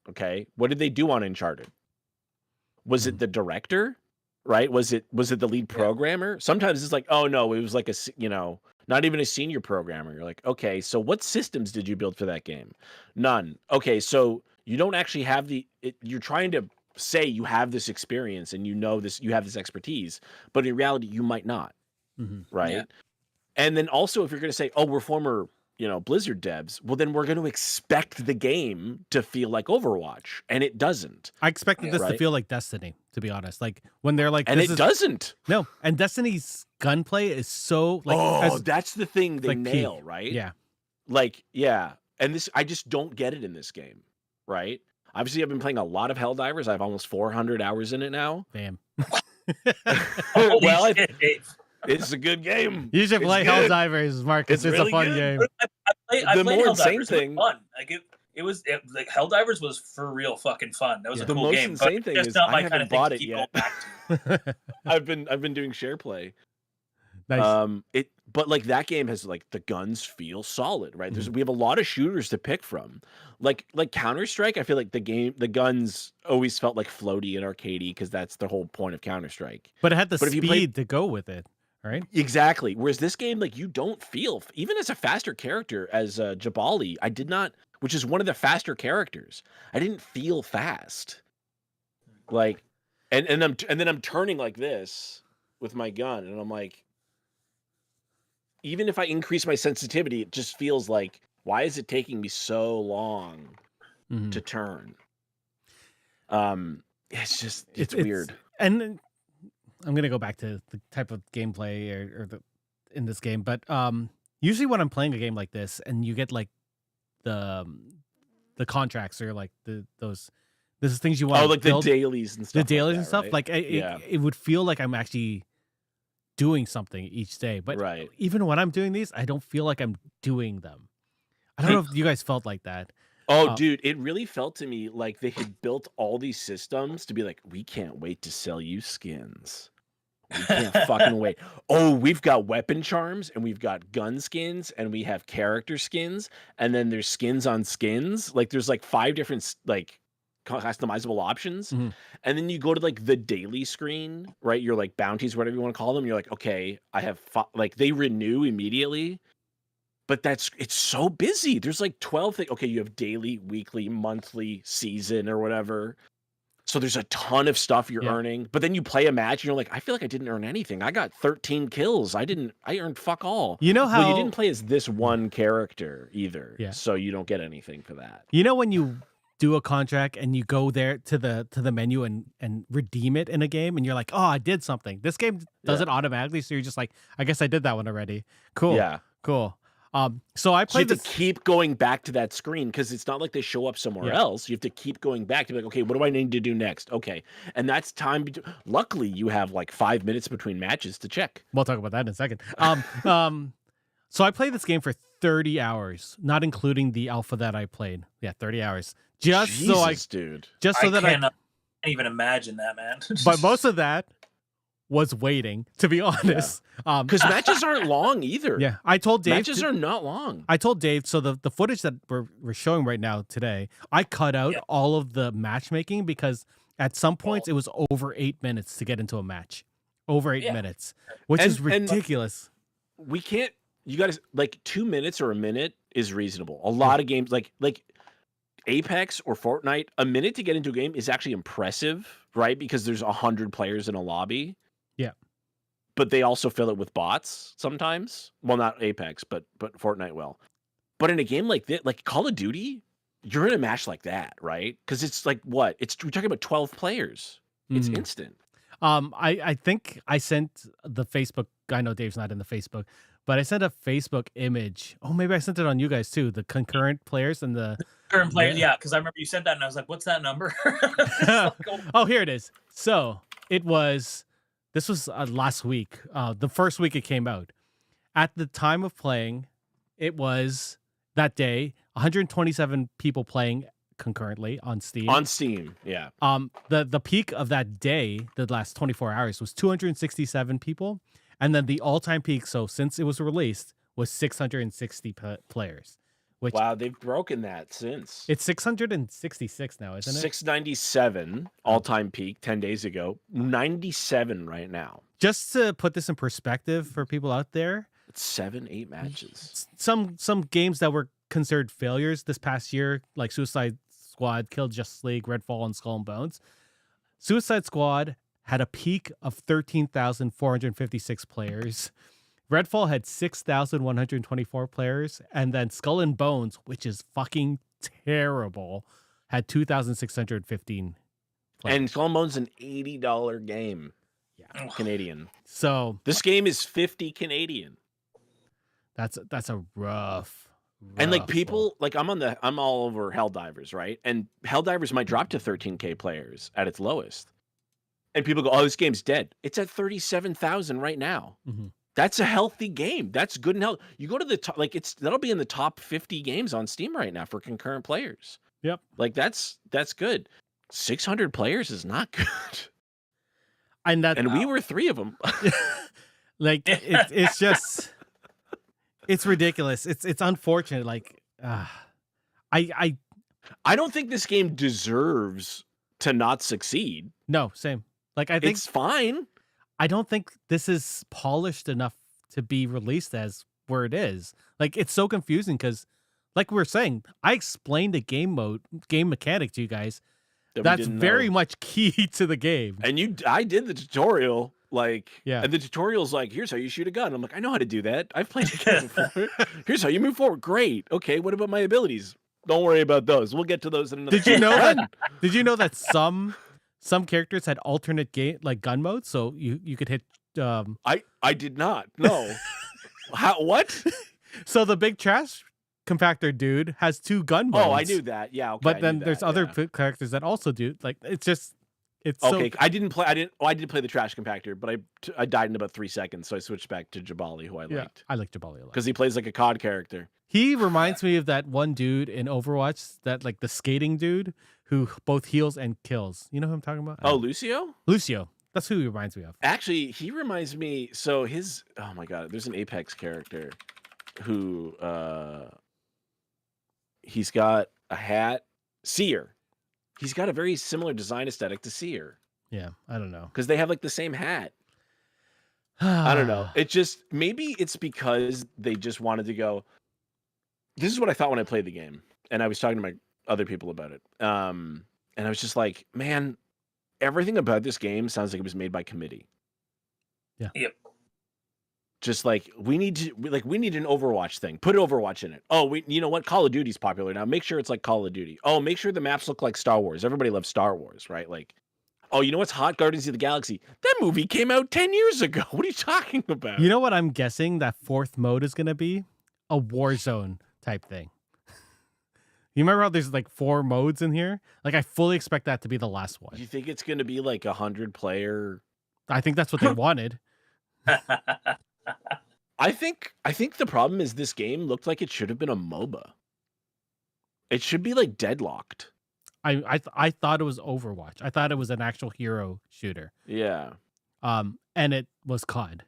Okay. What did they do on Uncharted? Was it the director? Right? Was it the lead programmer? Sometimes it's like, oh no, it was like not even a senior programmer. You're like, okay, so what systems did you build for that game? None. Okay, so you don't actually have you're trying to say you have this experience and you have this expertise, but in reality you might not, Mhm. right? Yeah. And then also, if you're going to say, oh, we're former, Blizzard devs, well, then we're going to expect the game to feel like Overwatch, and it doesn't. I expected this to Right. feel like Destiny, to be honest. Like, when they're like, And this it is doesn't. no, and Destiny's gunplay is so like, Oh, that's the thing they like peak. nail, right? Yeah. Like, yeah. And this, I just don't get it in this game, right? Obviously, I've been playing a lot of Helldivers. I have almost 400 hours in it now. Damn. Holy Well, shit, Dave. it's a good game. You should It's play good. Helldivers, Marcus. It's It's really a fun good. game. I The played more Helldivers. insane It thing- was fun. Like like Helldivers was for real fucking fun. That was Yeah. a The cool most game. insane But thing it's is not I my haven't kind of thing bought to it keep yet. going back to. I've been doing share play. Nice. But like that game has like the guns feel solid, right? Mm-hmm. We have a lot of shooters to pick from. Like Counter-Strike, I feel like the guns always felt like floaty and arcadey because that's the whole point of Counter-Strike. But it had the But if you speed play- to go with it, right? Exactly. Whereas this game, like, you don't feel, even as a faster character, as Jabali, I did not, which is one of the faster characters, I didn't feel fast. Like, and then I'm turning like this with my gun, and I'm like, even if I increase my sensitivity, it just feels like, why is it taking me so long Mhm. to turn? It's just It's weird. And then I'm gonna go back to the type of gameplay or in this game, but usually when I'm playing a game like this, and you get like the contracts or like those things you want Oh, to like build, the dailies and the stuff. dailies like and that, stuff. right? Like Yeah. it would feel like I'm actually doing something each day. But Right. even when I'm doing these, I don't feel like I'm doing them. I don't know if you guys felt like that. Oh, dude, it really felt to me like they had built all these systems to be like, we can't wait to sell you skins. We can't fucking wait. Oh, we've got weapon charms and we've got gun skins and we have character skins and then there's skins on skins. Like there's like 5 different like customizable options. Mhm. And then you go to like the daily screen, right? Your like bounties, whatever you want to call them. You're like, okay, I have like they renew immediately. But it's so busy. There's like 12 things. Okay, you have daily, weekly, monthly, season, or whatever. So there's a ton of stuff you're earning. But then you play a match and you're like, I feel like I didn't earn anything. I got 13 kills. I earned fuck all. You know how Well, you didn't play as this one character either. Yeah. So you don't get anything for that. You know when you do a contract and you go there to the menu and redeem it in a game and you're like, oh, I did something. This game does it automatically, so you're just like, I guess I did that one already. Cool. Yeah. Cool. So I So you played have this. to keep going back to that screen because it's not like they show up somewhere else. You have to keep going back to be like, okay, what do I need to do next? Okay. And that's time. Luckily, you have like 5 minutes between matches to check. We'll talk about that in a second. So I played this game for 30 hours, not including the alpha that I played. Yeah, 30 hours. Just Jesus, dude. Just so I that can't even imagine that, man. But most of that was waiting, to be honest. Because matches aren't long either. Yeah, I told Dave matches are not long. I told Dave, so the footage that we're showing right now today, I cut out all of the matchmaking because at some points it was over 8 minutes to get into a match. Over 8 minutes, which is ridiculous. We can't. You got to like 2 minutes or a minute is reasonable. A lot of games like Apex or Fortnite, a minute to get into a game is actually impressive, right? Because there's 100 players in a lobby. Yeah. But they also fill it with bots sometimes. Well, not Apex, but Fortnite will. But in a game like this, like Call of Duty, you're in a match like that, right? Because it's like what? We're talking about 12 players. It's instant. I think I sent the Facebook. I know Dave's not in the Facebook, but I sent a Facebook image. Oh, maybe I sent it on you guys too. The concurrent players and the current players. Yeah, because I remember you said that, and I was like, "What's that number?" Oh, here it is. So it was. This was last week. The first week it came out. At the time of playing, it was that day 127 people playing concurrently on Steam. On Steam, yeah. The peak of that day, the last 24 hours, was 267 people, and then the all-time peak, so since it was released, was 660 players. Which, wow, they've broken that since. It's 666 now, isn't it? 697 all-time peak 10 days ago. 97 right now. Just to put this in perspective for people out there, it's 7-8 matches. Some games that were considered failures this past year, like Suicide Squad, Kill Justice League, Redfall, and Skull and Bones. Suicide Squad had a peak of 13,456 players. Redfall had 6,124 players, and then Skull and Bones, which is fucking terrible, had 2,615 players. And Skull and Bones is an $80 game. Yeah, Canadian. So this game is 50 Canadian. That's a rough. And like people, like I'm all over Helldivers, right? And Helldivers might drop to 13K players at its lowest. And people go, "Oh, this game's dead." It's at 37,000 right now. Mm-hmm. That's a healthy game. That's good and healthy. You go to the top, like that'll be in the top 50 games on Steam right now for concurrent players. Yep. Like that's good. 600 players is not good. And we were 3 of them. Like it's just, it's ridiculous. It's unfortunate. Like, I don't think this game deserves to not succeed. No, same. Like I think it's fine. I don't think this is polished enough to be released as where it is. Like, it's so confusing because, like we were saying, I explained the game mechanic to you guys. That's very much key to the game. And I did the tutorial, like, yeah. And the tutorial's like, here's how you shoot a gun. I'm like, I know how to do that. I've played the game before. Here's how you move forward. Great. Okay, what about my abilities? Don't worry about those. We'll get to those in another. Did you know that? Did you know that some characters had alternate gun modes, so you could hit. I did not. No. What? So the big trash compactor dude has 2 gun modes. Oh, I knew that. Yeah. Okay, but then there's other characters that also do. Like it's It's Okay, so I didn't play. I did play the trash compactor, but I died in about 3 seconds, so I switched back to Jabali, who I yeah. liked I like Jabali a lot. because he plays like a COD character. He reminds me of that one dude in Overwatch, that like the skating dude who both heals and kills. You know who I'm talking about? Oh, Lucio. Lucio. That's who he reminds me of. Actually, he reminds me. So oh my god, there's an Apex character who he's got a hat. Seer. He's got a very similar design aesthetic to Seer Yeah, I don't know. because they have like the same hat. I don't know. It just maybe it's because they just wanted to go. This is what I thought when I played the game, and I was talking to my other people about it. And I was just like, man, everything about this game sounds like it was made by committee. Yeah. Yep. Just like we need an Overwatch thing. Put Overwatch in it. Oh, you know what? Call of Duty's popular now. Make sure it's like Call of Duty. Oh, make sure the maps look like Star Wars. Everybody loves Star Wars, right? Like, oh, you know what's hot? Guardians of the Galaxy. That movie came out 10 years ago. What are you talking about? You know what I'm guessing that fourth mode is going to be? A Warzone type thing. You remember how there's like 4 modes in here? Like, I fully expect that to be the last one. You think it's going to be like 100-player? I think that's what they wanted. I think the problem is this game looked like it should have been a MOBA. It should be like deadlocked. I thought it was Overwatch. I thought it was an actual hero shooter. Yeah. And it was COD.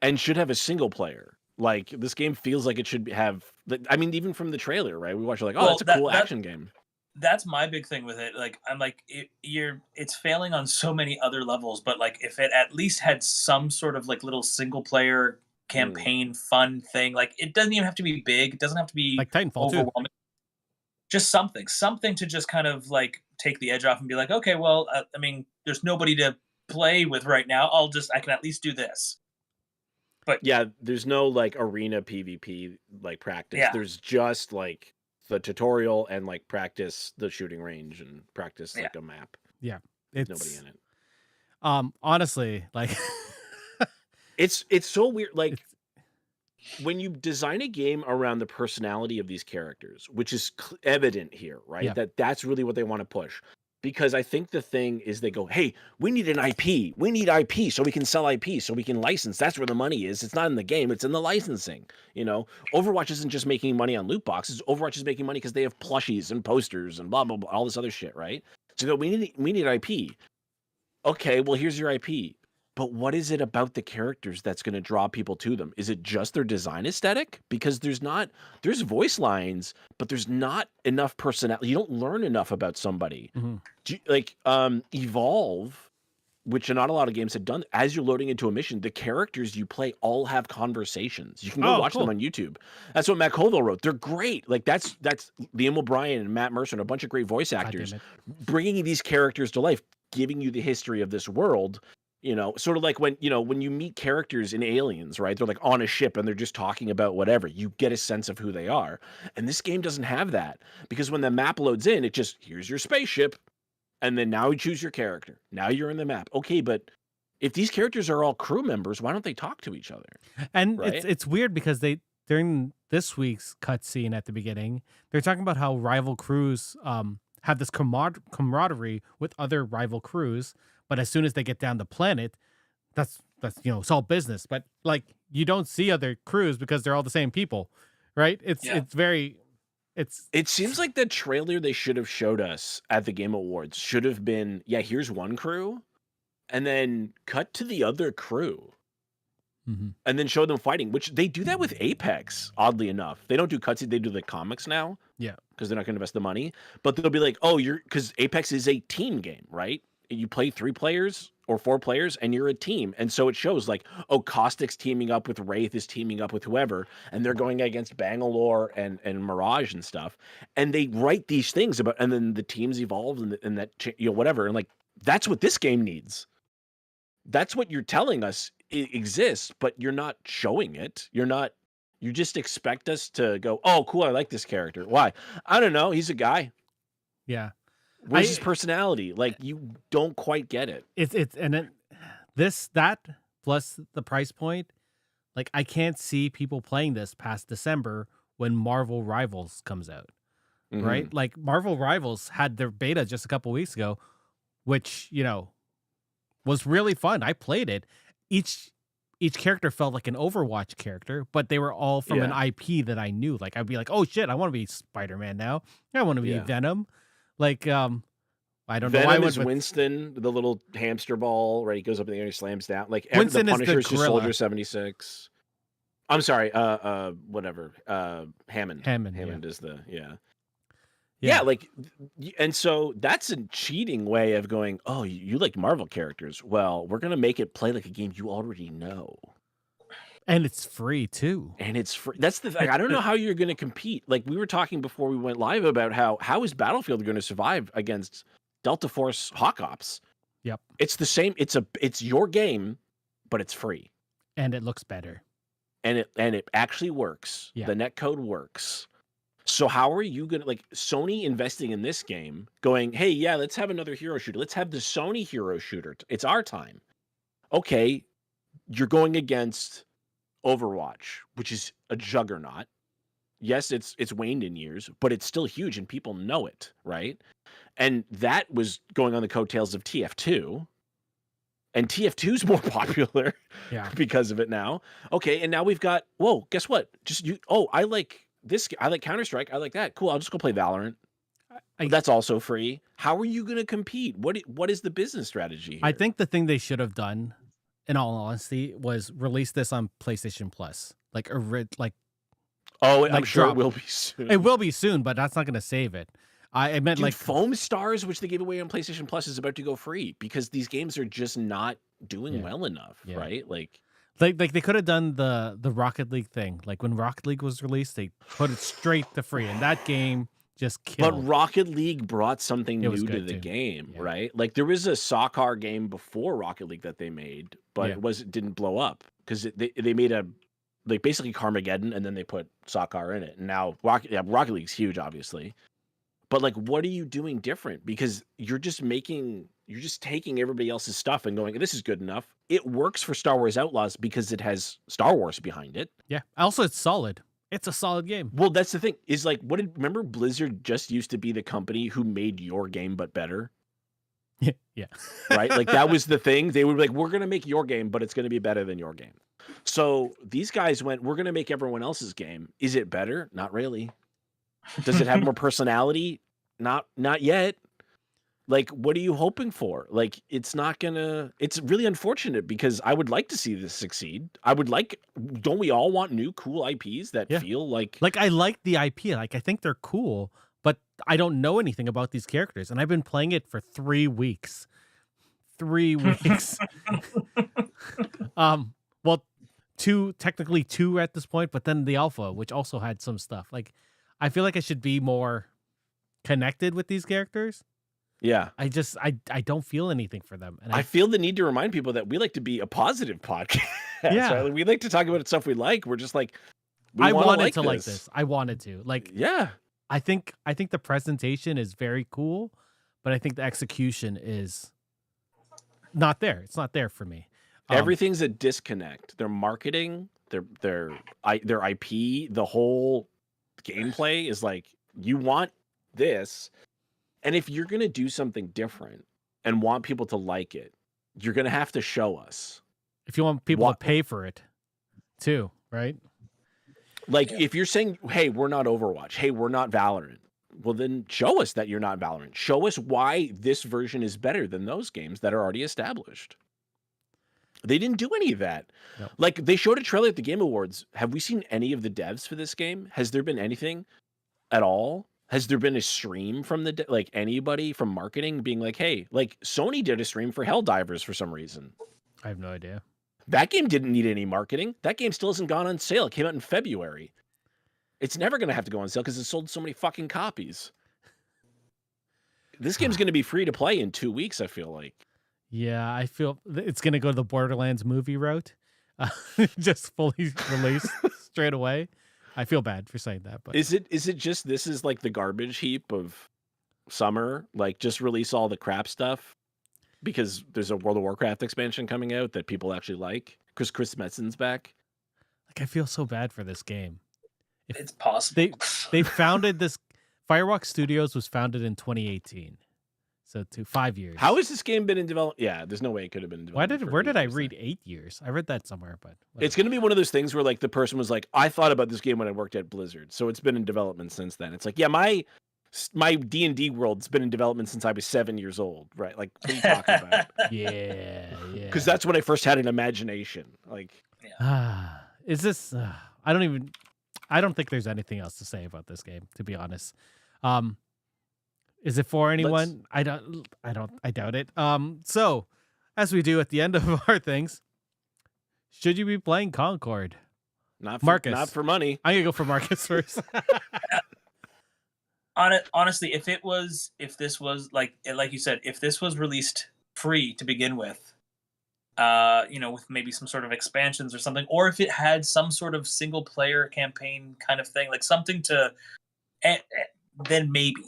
And should have a single player. Like, this game feels like it should have. I mean, even from the trailer, right? We watched like, oh, that's a cool action game. That's my big thing with it. Like, I'm like, it's failing on so many other levels, but like, if it at least had some sort of like little single player campaign fun thing, like it doesn't even have to be big. It doesn't have to be like Titanfall overwhelming. too. Just something to just kind of like take the edge off and be like, okay, well, I mean, there's nobody to play with right now. I can at least do this. But yeah, there's no like arena PvP like practice. Yeah. There's just like the tutorial and like practice the shooting range and practice like a map. Yeah. It's nobody in it. Honestly, like it's so weird. Like when you design a game around the personality of these characters, which is evident here, right? Yeah. That's really what they want to push. Because I think the thing is they go, hey, we need an IP. We need IP so we can sell IP, so we can license. That's where the money is. It's not in the game. It's in the licensing. You know, Overwatch isn't just making money on loot boxes. Overwatch is making money because they have plushies and posters and blah, blah, blah, all this other shit, right? So we need IP. Okay, well, here's your IP. But what is it about the characters that's going to draw people to them? Is it just their design aesthetic? Because there's voice lines, but there's not enough personality. You don't learn enough about somebody. Mm-hmm. Evolve, which not a lot of games have done. As you're loading into a mission, the characters you play all have conversations. You can go watch them on YouTube. That's what Matt Colville wrote. They're great. Like that's Liam O'Brien and Matt Mercer and a bunch of great voice actors bringing these characters to life, giving you the history of this world. You know, sort of like when you meet characters in Aliens, right? They're like on a ship and they're just talking about whatever. You get a sense of who they are. And this game doesn't have that because when the map loads in, it just, here's your spaceship. And then now you choose your character. Now you're in the map. Okay, but if these characters are all crew members, why don't they talk to each other? And it's weird because during this week's cutscene at the beginning, they're talking about how rival crews have this camaraderie with other rival crews. But as soon as they get down the planet, that's it's all business. But like you don't see other crews because they're all the same people, right? It seems like the trailer they should have showed us at the Game Awards should have been, here's one crew, and then cut to the other crew. Mm-hmm. And then show them fighting, which they do that with Apex, oddly enough. They don't do cutscenes, they do the comics now. Yeah. Because they're not going to invest the money. But they'll be like, because Apex is a team game, right? You play 3 players or 4 players and you're a team. And so it shows like, Caustic's teaming up with Wraith is teaming up with whoever, and they're going against Bangalore and Mirage and stuff. And they write these things about, and then the teams evolve and that, whatever. And like, that's what this game needs. That's what you're telling us exists, but you're not showing it. You just expect us to go, oh, cool, I like this character. Why? I don't know. He's a guy. Yeah. Where's his personality? Like, you don't quite get it. That plus the price point, like I can't see people playing this past December when Marvel Rivals comes out, right? Like Marvel Rivals had their beta just a couple weeks ago, which was really fun. I played it. Each character felt like an Overwatch character, but they were all from an IP that I knew. Like I'd be like, oh shit, I want to be Spider-Man now. I want to be Venom. Like I don't know why I Venom went is with Winston, the little hamster ball, right? He goes up in the air, he slams down. Like Winston the is the Punisher's just gorilla. Soldier 76. I'm sorry, whatever. Hammond. Hammond is the Yeah, like, and so that's a cheating way of going, oh, you like Marvel characters. Well, we're going to make it play like a game you already know. And it's free, too. And it's free. That's the thing. I don't know how you're going to compete. Like, we were talking before we went live about how is Battlefield going to survive against Delta Force Hawk Ops? Yep. It's the same. It's your game, but it's free. And it looks better. And it actually works. Yeah. The netcode works. So how are you going to, like, Sony investing in this game, going, hey, yeah, let's have another hero shooter. Let's have the Sony hero shooter. It's our time. Okay, you're going against Overwatch, which is a juggernaut. Yes, it's waned in years, but it's still huge and people know it, right? And that was going on the coattails of TF2. And TF2's more popular because of it now. Okay, and now we've got, whoa, guess what? I like Counter-Strike. I like that. Cool. I'll just go play Valorant. That's also free. How are you going to compete? What is the business strategy here? I think the thing they should have done, in all honesty, was release this on PlayStation Plus. I'm sure it will be soon. It will be soon, but that's not going to save it. I meant like Foam Stars, which they gave away on PlayStation Plus, is about to go free because these games are just not doing well enough, right? Like they could have done the Rocket League thing. Like when Rocket League was released, they put it straight to free, and that game just killed. But Rocket League brought something new to the game, right? Like there was a soccer game before Rocket League that they made, but it didn't blow up because they made basically Carmageddon, and then they put soccer in it, and now Rocket League's huge, obviously. But like, what are you doing different? Because you're just taking everybody else's stuff and going, this is good enough. It works for Star Wars Outlaws because it has Star Wars behind it. Yeah. Also, it's solid. It's a solid game. Well, that's the thing. Is like, remember Blizzard just used to be the company who made your game but better? Yeah. Right? Like that was the thing. They would be like, we're going to make your game, but it's going to be better than your game. So these guys went, we're going to make everyone else's game. Is it better? Not really. Does it have more personality? Not yet. Like, what are you hoping for? Like, it's really unfortunate because I would like to see this succeed. Don't we all want new cool IPs that feel like I like the IP. Like, I think they're cool, but I don't know anything about these characters. And I've been playing it for 3 weeks. 3 weeks. Well, technically two at this point, but then the alpha, which also had some stuff. Like, I feel like I should be more connected with these characters. Yeah. I don't feel anything for them. And I feel the need to remind people that we like to be a positive podcast. Yeah. Right? We like to talk about stuff we like. We're just like, I wanted to like this. I wanted to. Like, yeah. I think the presentation is very cool, but I think the execution is not there. It's not there for me. Everything's a disconnect. Their marketing, their IP, the whole gameplay is like, you want this, and if you're going to do something different and want people to like it, you're going to have to show us. If you want people to pay for it too, right? Like if you're saying, hey, we're not Overwatch, hey, we're not Valorant, well then show us that you're not Valorant. Show us why this version is better than those games that are already established. They didn't do any of that. No. Like they showed a trailer at the Game Awards. Have we seen any of the devs for this game? Has there been anything at all? Has there been a stream from anybody from marketing being like, hey, like Sony did a stream for Helldivers for some reason? I have no idea. That game didn't need any marketing. That game still hasn't gone on sale. It came out in February. It's never going to have to go on sale because it sold so many fucking copies. This game's going to be free to play in 2 weeks, I feel like. Yeah, I feel it's going to go the Borderlands movie route. Just fully released straight away. I feel bad for saying that, but is it just this is like the garbage heap of summer? Like just release all the crap stuff because there's a World of Warcraft expansion coming out that people actually like. Because Chris Metzen's back. Like I feel so bad for this game. It's possible. They founded this Firewalk Studios was founded in 2018. So 5 years. How has this game been in development? Yeah, there's no way it could have been in development. Where did I read 8 years? I read that somewhere, but it's going to be one of those things where like the person was like, I thought about this game when I worked at Blizzard, so it's been in development since then. It's like, yeah, my D&D world's been in development since I was 7 years old, right? Like, what are you talking about? yeah. Because that's when I first had an imagination. Like, is this? I don't think there's anything else to say about this game, to be honest. Is it for anyone? I doubt it. So as we do at the end of our things, should you be playing Concord? Marcus. Not for money. I'm gonna go for Marcus first. Honestly, if this was like you said, if this was released free to begin with, with maybe some sort of expansions or something, or if it had some sort of single player campaign kind of thing, like something to, then maybe.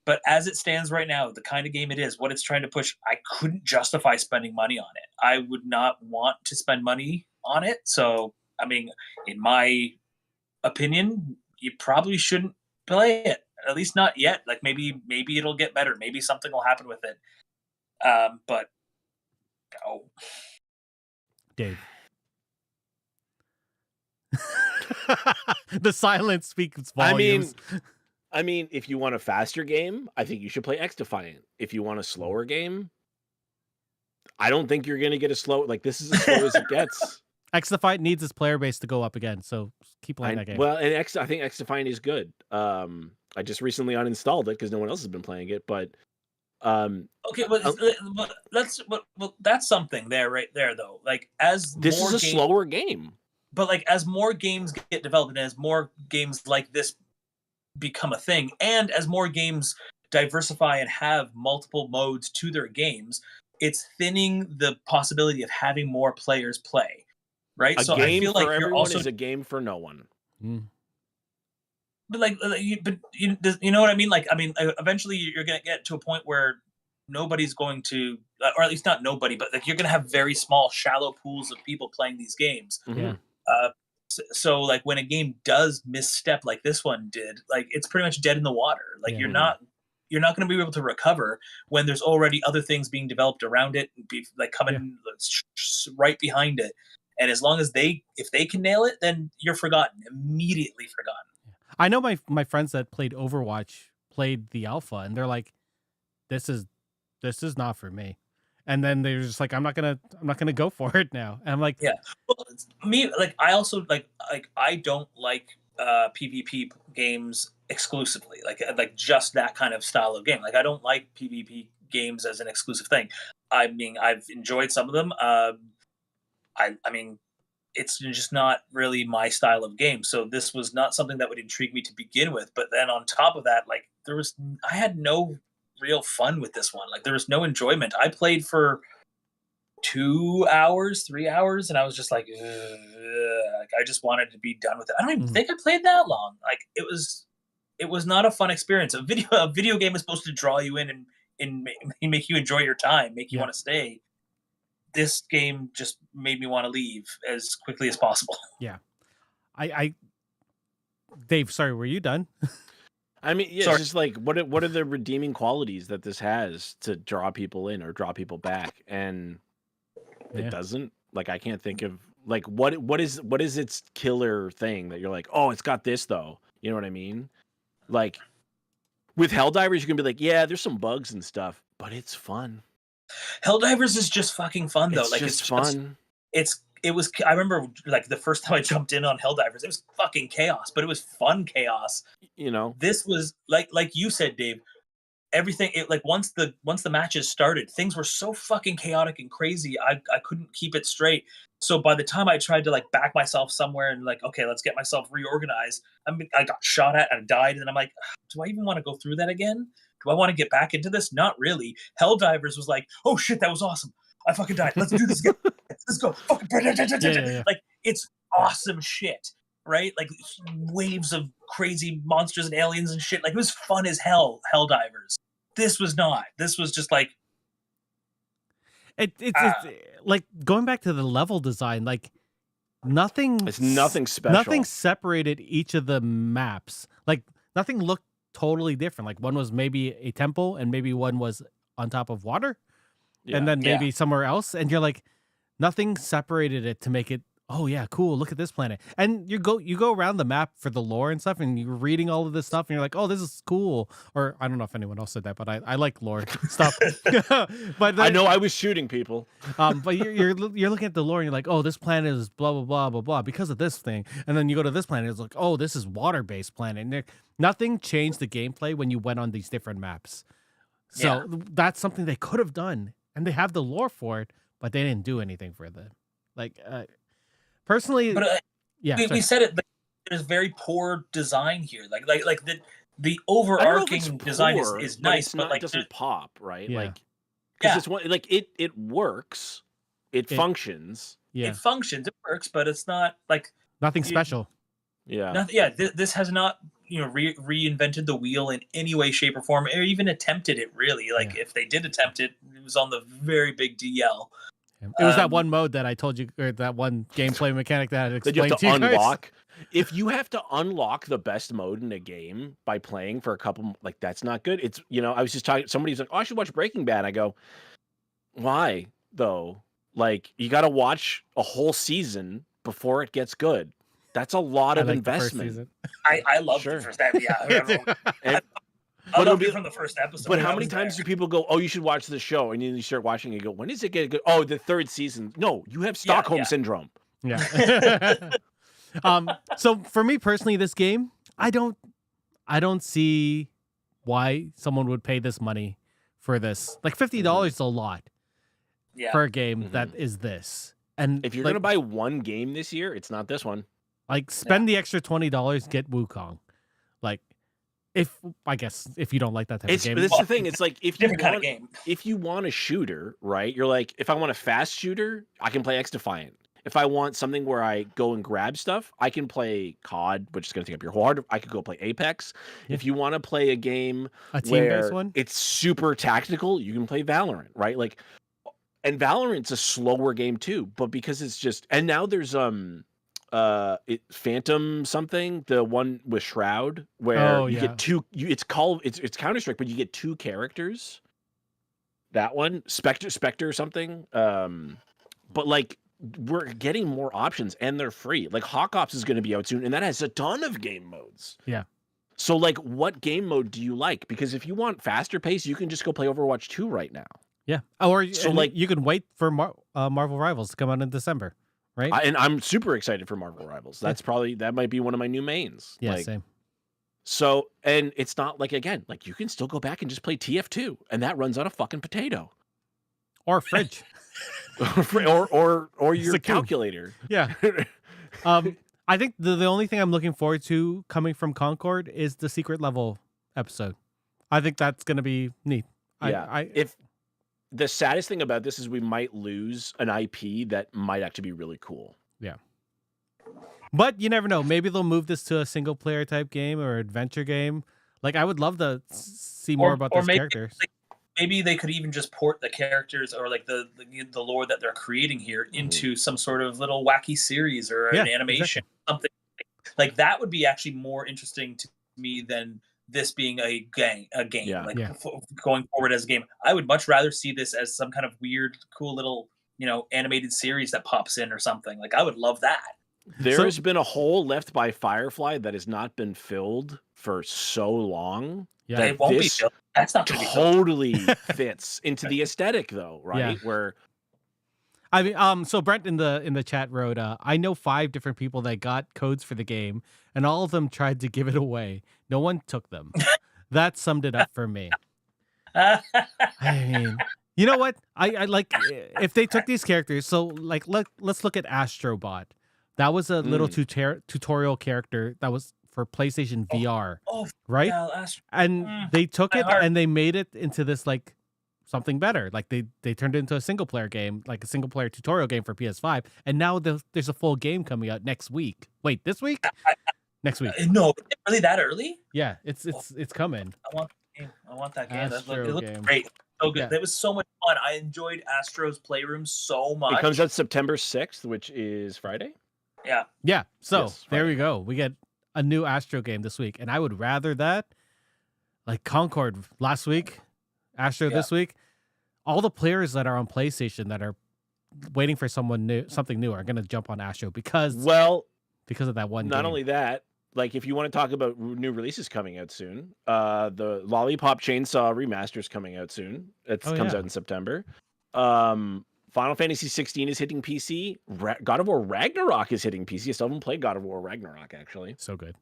But as it stands right now, the kind of game it is, what it's trying to push, I couldn't justify spending money on it. I would not want to spend money on it. So, I mean, in my opinion, you probably shouldn't play it. At least not yet. Like maybe it'll get better. Maybe something will happen with it. But no. Dave. The silence speaks volumes. I mean, if you want a faster game, I think you should play X-Defiant. If you want a slower game, I don't think you're going to get a slow... Like, this is as slow as it gets. X-Defiant needs its player base to go up again, so keep playing that game. Well, and I think X-Defiant is good. I just recently uninstalled it because no one else has been playing it, but... okay, but that's something there, right there, though. Like, as this is a slower game. But, like, as more games get developed and as more games like this become a thing, and as more games diversify and have multiple modes to their games, it's thinning the possibility of having more players play, right? So I feel like you're also is a game for no one. But you know what I mean? Like, I mean, eventually you're going to get to a point where nobody's going to, or at least not nobody, but like you're going to have very small, shallow pools of people playing these games. Yeah. So like when a game does misstep like this one did, like it's pretty much dead in the water. Like you're not going to be able to recover when there's already other things being developed around it, coming right behind it. And as long as if they can nail it, then you're forgotten, immediately forgotten. I know my friends that played Overwatch played the alpha, and they're like, this is not for me. And then they're just like, I'm not gonna go for it now. And I'm like, yeah. Well, me, like, I also like I don't like PvP games exclusively, like just that kind of style of game. Like, I don't like PvP games as an exclusive thing. I mean, I've enjoyed some of them. I mean, it's just not really my style of game. So this was not something that would intrigue me to begin with. But then on top of that, like I had no real fun with this one. Like there was no enjoyment. I played for 2 hours, 3 hours, and I was just like I just wanted to be done with it. I don't even think I played that long. Like it was not a fun experience. A video game is supposed to draw you in and make you enjoy your time, make you want to stay. This game just made me want to leave as quickly as possible. Yeah. Dave, sorry, were you done? I mean, yeah, it's just like, what are the redeeming qualities that this has to draw people in or draw people back? And it doesn't. Like, I can't think of, like, what is its killer thing that you're like, oh, it's got this, though. You know what I mean? Like, with Helldivers, you can be like, yeah, there's some bugs and stuff, but it's fun. Helldivers is just fucking fun, though. It's fun. It was. I remember, like, the first time I jumped in on Helldivers, it was fucking chaos, but it was fun chaos. You know, this was like you said, Dave. Everything, once the matches started, things were so fucking chaotic and crazy. I couldn't keep it straight. So by the time I tried to like back myself somewhere and like, okay, let's get myself reorganized, I got shot at and died, and I'm like, do I even want to go through that again? Do I want to get back into this? Not really. Helldivers was like, oh shit, that was awesome. I fucking died. Let's do this again. Let's go. Yeah. Like, it's awesome shit, right? Like waves of crazy monsters and aliens and shit. Like, it was fun as hell, Helldivers. This was not. This was just like... It's like, going back to the level design, like, nothing... It's nothing special. Nothing separated each of the maps. Like, nothing looked totally different. Like one was maybe a temple and maybe one was on top of water and then maybe somewhere else. And you're like, nothing separated it to make it, oh yeah, cool. Look at this planet. And you go around the map for the lore and stuff, and you're reading all of this stuff, and you're like, oh, this is cool. Or I don't know if anyone else said that, but I like lore stuff. But I know I was shooting people. but you're looking at the lore, and you're like, oh, this planet is blah blah blah blah blah because of this thing. And then you go to this planet, it's like, oh, this is water-based planet. And nothing changed the gameplay when you went on these different maps. So that's something they could have done, and they have the lore for it, but they didn't do anything for the personally, but yeah, we said it. But there's very poor design here. Like the overarching design is nice, but like it doesn't pop, right? Yeah. Like, because it's one, like it works, it functions, yeah, it functions, it works, but it's not like nothing special. Yeah, this has not reinvented the wheel in any way, shape, or form, or even attempted it. Really, like if they did attempt it, it was on the very big DL. It was that one mode that I told you, or that one gameplay mechanic that I explained that you have to you guys. unlock. If you have to unlock the best mode in a game by playing for a couple, like that's not good. It's I was just talking. Somebody's like, "Oh, I should watch Breaking Bad." I go, "Why though? Like you got to watch a whole season before it gets good. That's a lot of investment." I love the first episode. Yeah. I loved it from the first episode. But how many times do people go, "Oh, you should watch the show," and then you start watching and you go, "When does it get good?" Oh, the third season. No, you have Stockholm syndrome. Yeah. So for me personally, this game, I don't see why someone would pay this money for this. Like $50 is a lot for a game that is this. And if you're gonna buy one game this year, it's not this one. Like spend the extra $20, get Wukong. Like I guess if you don't like that type of game. But that's the thing. It's like if you want a shooter, right? You're like, if I want a fast shooter, I can play X Defiant. If I want something where I go and grab stuff, I can play COD, which is going to take up your whole heart. I could go play Apex. Yeah. If you want to play a game team-based one, it's super tactical, you can play Valorant, right? Like, and Valorant's a slower game too, but because it's just, and now there's Phantom something, the one with Shroud, where you get two. It's Counter-Strike, but you get two characters. That one, Spectre or something. But like, we're getting more options and they're free. Like Hawk Ops is going to be out soon, and that has a ton of game modes. Yeah. So like, what game mode do you like? Because if you want faster pace, you can just go play Overwatch 2 right now. Yeah. Or so like you can wait for Marvel Rivals to come out in December, right? And I'm super excited for Marvel Rivals. That's that might be one of my new mains. Yeah, same. So, and it's not like, again, like you can still go back and just play TF2, and that runs on a fucking potato. Or fridge. or your calculator. Yeah. I think the only thing I'm looking forward to coming from Concord is the secret level episode. I think that's going to be neat. Yeah. If the saddest thing about this is we might lose an IP that might actually be really cool. Yeah. But you never know. Maybe they'll move this to a single player type game or adventure game. Like I would love to see more about those characters. Maybe they could even just port the characters or like the lore that they're creating here into some sort of little wacky series or an animation, something like that would be actually more interesting to me than this being a game. Going forward as a game. I would much rather see this as some kind of weird, cool little, animated series that pops in or something. Like I would love that. There's been a hole left by Firefly that has not been filled for so long. Yeah, it won't be filled. That's not totally fits into the aesthetic, though, right? Yeah. Where, I mean, so Brent in the chat wrote, I know 5 different people that got codes for the game, and all of them tried to give it away. No one took them. That summed it up for me. I mean, you know what? I like if they took these characters. So like, let's look at Astrobot. That was a little tutorial character that was for PlayStation VR, right? Yeah, and they took it and they made it into this like something better. Like they turned it into a single player game, like a single player tutorial game for PS5. And now there's a full game coming out next week. Wait, this week? Next week? No, really that early? Yeah, it's coming. I want that game. It looked great. So good. It was so much fun. I enjoyed Astro's Playroom so much. It comes out September 6th, which is Friday. Yeah. So there we go. We get a new Astro game this week, and I would rather that like Concord last week, Astro this week. All the players that are on PlayStation that are waiting for something new are going to jump on Astro because of that one not game. only that, like if you want to talk about new releases coming out soon, the Lollipop Chainsaw remaster is coming out soon. It comes out in September. Final Fantasy 16 is hitting PC. God of War Ragnarok is hitting PC. I still haven't played God of War Ragnarok, actually. So good.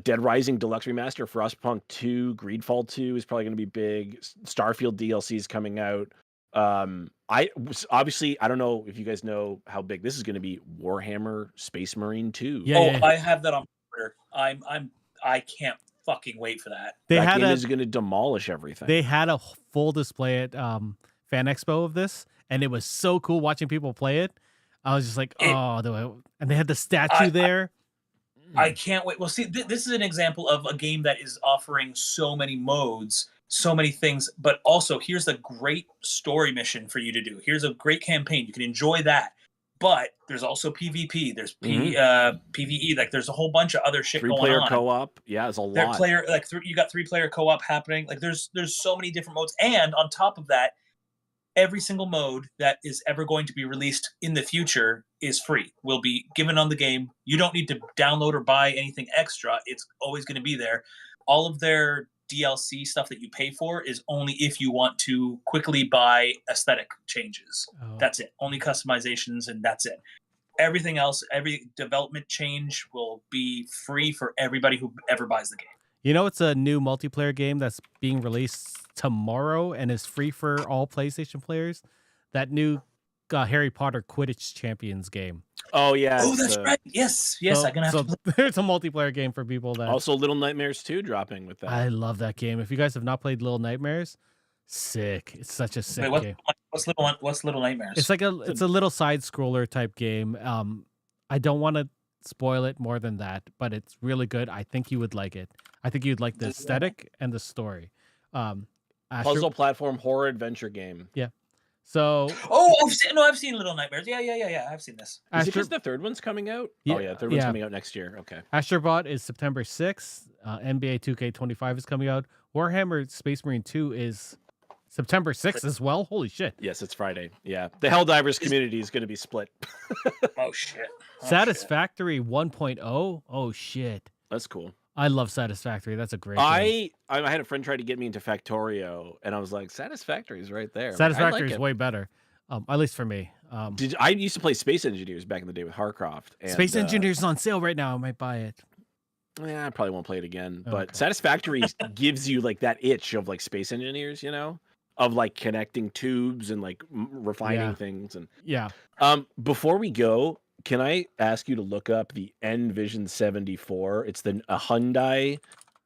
Dead Rising Deluxe Remaster, Frostpunk 2, Greedfall 2 is probably going to be big. Starfield DLC is coming out. I don't know if you guys know how big this is going to be. Warhammer Space Marine 2. I have that on Twitter. I can't fucking wait for that. That game is going to demolish everything. They had a full display at Fan Expo of this, and it was so cool watching people play it. I was just like, and they had the statue there. I can't wait. Well, see, this is an example of a game that is offering so many modes, so many things, but also here's a great story mission for you to do. Here's a great campaign. You can enjoy that. But there's also PvP. There's PvE. Like there's a whole bunch of other shit going on. 3-player co-op. Yeah, it's a lot. You got 3-player co-op happening. Like there's so many different modes. And on top of that, every single mode that is ever going to be released in the future is free, will be given on the game. You don't need to download or buy anything extra. It's always going to be there. All of their DLC stuff that you pay for is only if you want to quickly buy aesthetic changes. That's it. Only customizations, and that's it. Everything else, every development change will be free for everybody who ever buys the game. You know, it's a new multiplayer game that's being released tomorrow and is free for all PlayStation players. That new Harry Potter Quidditch Champions game. Oh yeah. Oh, that's right. Yes. I'm gonna have to play. There's a multiplayer game for people that. Also, Little Nightmares 2 dropping with that. I love that game. If you guys have not played Little Nightmares, sick. It's such a sick game. What's Little Nightmares? It's like it's a little side scroller type game. I don't want to spoil it more than that, but it's really good. I think you would like it. I think you'd like the aesthetic and the story. Puzzle platform horror adventure game. Yeah. So. I've seen Little Nightmares. Yeah. I've seen this. Is it just the third one's coming out? Yeah, third one's coming out next year. Okay. Astrobot is September 6th. NBA 2K25 is coming out. Warhammer Space Marine 2 is September 6th as well. Holy shit. Yes, it's Friday. Yeah. The Helldivers community is going to be split. Oh shit. Satisfactory 1.0. Oh shit. That's cool. I love Satisfactory. That's a great game. I had a friend try to get me into Factorio, and I was like, Satisfactory is right there. Satisfactory is way better, at least for me. I used to play Space Engineers back in the day with Harcroft. And, Space Engineers is on sale right now. I might buy it. Yeah, I probably won't play it again. But Satisfactory gives you like that itch of like Space Engineers, you know, of like connecting tubes and like refining things. And before we go, can I ask you to look up the Envision 74? It's a Hyundai.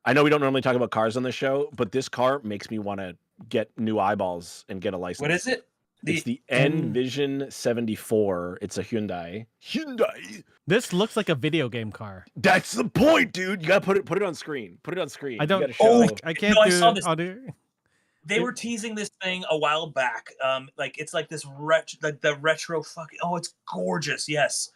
I know we don't normally talk about cars on the show, but this car makes me want to get new eyeballs and get a license. What is it? It's the Envision 74. It's a Hyundai. This looks like a video game car. That's the point, dude. You gotta put it on screen. Put it on screen. I don't. I can't I do saw it. this. They were teasing this thing a while back. Like it's like this the retro fucking. Oh, it's gorgeous. Yes,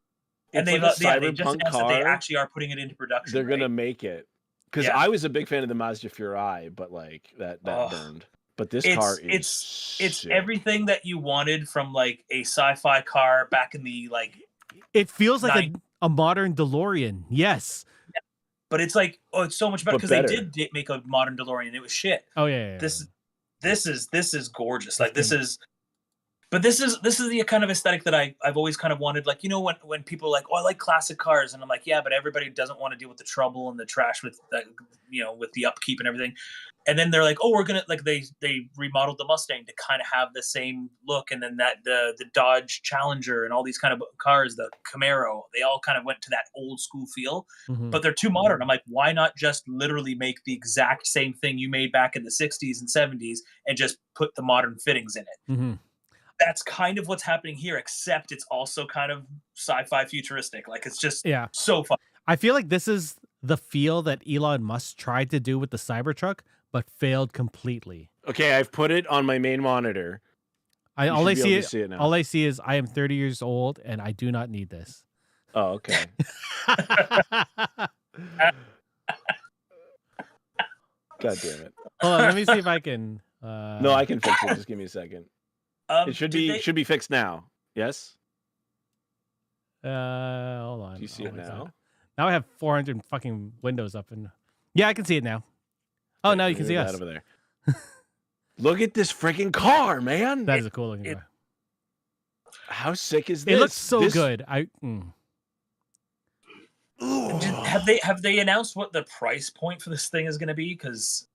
and they just announced that they actually are putting it into production. They're gonna make it because I was a big fan of the Mazda Furai, but like that burned. But this car is it's everything that you wanted from like a sci-fi car back in the like. It feels like a modern DeLorean. Yes. Yeah. But it's like it's so much better because they did make a modern DeLorean. It was shit. Oh yeah. This is gorgeous. Like this is the kind of aesthetic that I've always kind of wanted. Like, you know, when people are like, oh, I like classic cars, and I'm like, yeah, but everybody doesn't want to deal with the trouble and the trash with the, with the upkeep and everything. And then they're like, oh, we're gonna like they remodeled the Mustang to kind of have the same look, and then the Dodge Challenger and all these kind of cars, the Camaro, they all kind of went to that old school feel, but they're too modern. I'm like, why not just literally make the exact same thing you made back in the 60s and 70s and just put the modern fittings in it? That's kind of what's happening here, except it's also kind of sci-fi futuristic. Like it's just so fun. I feel like this is the feel that Elon Musk tried to do with the Cybertruck, but failed completely. Okay, I've put it on my main monitor. All I see is I am 30 years old and I do not need this. Oh, okay. God damn it. Hold on, let me see if I can. No, I can fix it. Just give me a second. It should be fixed now. Yes. Hold on. Do you see it now? Now I have 400 fucking windows up, and yeah, I can see it now. Oh, now you can see us over there. Look at this freaking car, man. That is a cool looking car. How sick is this? It looks so good. Have they announced what the price point for this thing is going to be? Because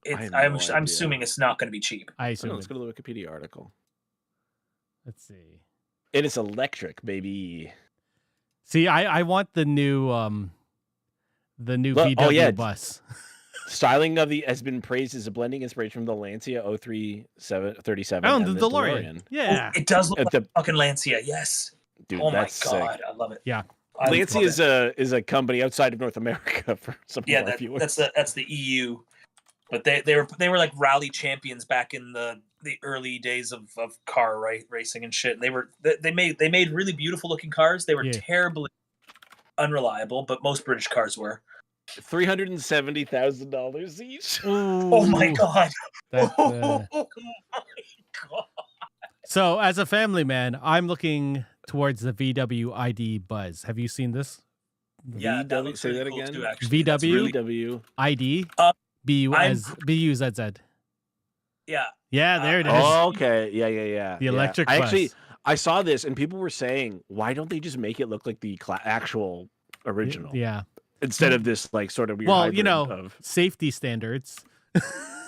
I'm assuming it's not going to be cheap. I assume. Let's go to the Wikipedia article. Let's see. It is electric, baby. See, I want the new VW bus. Styling of the has been praised as a blending inspiration from the Lancia 037 Oh, and the DeLorean. Yeah. It does look like the fucking Lancia, yes. Dude, oh my that's god, sick. I love it. Yeah. Lancia is a company outside of North America for some of our viewers. That's the EU. But they were like rally champions back in the early days of car racing and shit. And they made really beautiful looking cars. They were terribly unreliable, but most British cars were. $370,000 each. Oh my god! Oh my god! So, as a family man, I'm looking towards the VW ID Buzz. Have you seen this? Yeah, say that again. Too, VW ID BUZZ. Yeah. Yeah, there it is. Oh, okay. Yeah. The electric bus. I saw this and people were saying, why don't they just make it look like the actual original? Yeah. Instead of this like sort of weird safety standards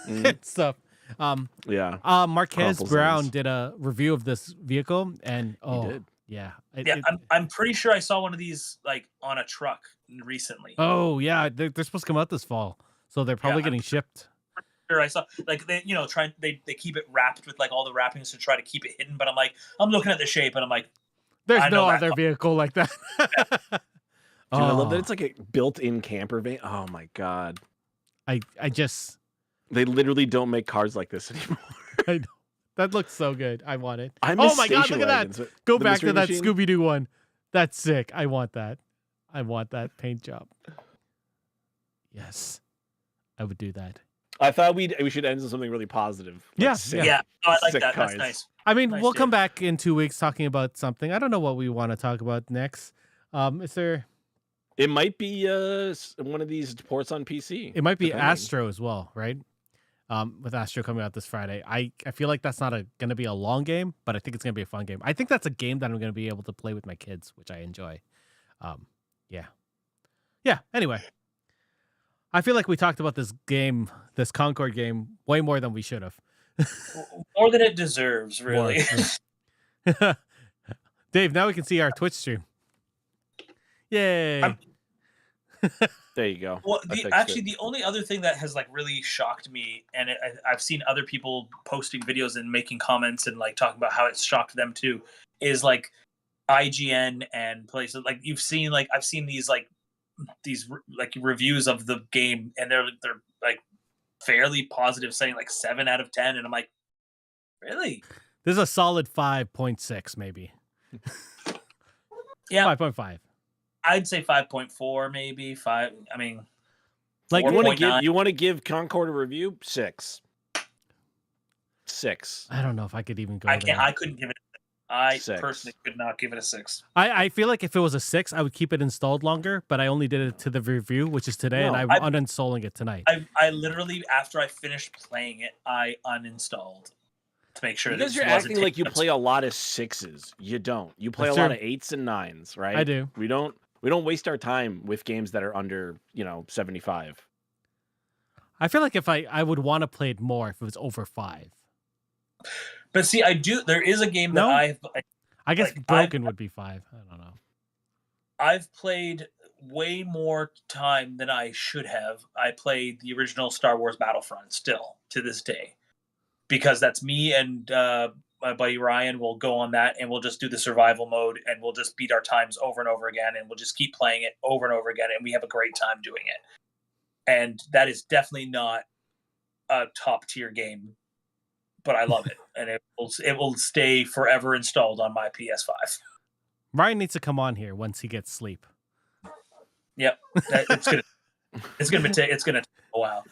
and stuff. Marquez Brown did a review of this vehicle, and he did. Yeah. I'm pretty sure I saw one of these like on a truck recently. Oh yeah, they're supposed to come out this fall, so they're probably getting shipped. Sure, I saw like they keep it wrapped with like all the wrappings to try to keep it hidden, but I'm looking at the shape and I'm like, there's no other vehicle like that. Dude, I love that it's like a built-in camper van. Oh my god. They literally don't make cars like this anymore. I know. That looks so good. I want it. Oh my god, look at that. Go back to that Scooby-Doo one. That's sick. I want that. I want that paint job. Yes. I would do that. I thought we should end with something really positive. Yeah. No, I like that. That's nice. I mean, we'll come back in 2 weeks talking about something. I don't know what we want to talk about next. Is there... It might be one of these ports on PC. It might be Astro as well, right? With Astro coming out this Friday. I feel like that's not going to be a long game, but I think it's going to be a fun game. I think that's a game that I'm going to be able to play with my kids, which I enjoy. Yeah. Anyway, I feel like we talked about this game, this Concord game, way more than we should have. More than it deserves, really. Dave, now we can see our Twitch stream. Yay. There you go. Well, the only other thing that has like really shocked me, and I've seen other people posting videos and making comments and like talking about how it's shocked them too, is like IGN and places like you've seen like I've seen these reviews of the game and they're like fairly positive, saying like 7 out of 10, and I'm like, really? This is a solid 5.6 maybe. Yeah, 5.5. I'd say 5.4, maybe 5. I mean, like you want to give Concord a review? 6. I don't know if I could even go. I couldn't give it. I 6. personally could not give it a 6. I feel like if it was a 6, I would keep it installed longer. But I only did it to the review, which is today, and I'm uninstalling it tonight. I literally, after I finished playing it, I uninstalled to make sure. Because you're acting like you play a lot of 6s. You don't. You play a lot of 8s and 9s, right? I do. We don't waste our time with games that are under 75. I feel like if I would want to play it more if it was over 5. But see, I do. There is a game that I guess like, Broken would be 5. I don't know. I've played way more time than I should have. I played the original Star Wars Battlefront still to this day, because that's me and my buddy Ryan will go on that and we'll just do the survival mode and we'll just beat our times over and over again and we'll just keep playing it over and over again and we have a great time doing it. And that is definitely not a top tier game, but I love it, and it will stay forever installed on my PS5. Ryan needs to come on here once he gets sleep. Yep, it's good. It's gonna take a while.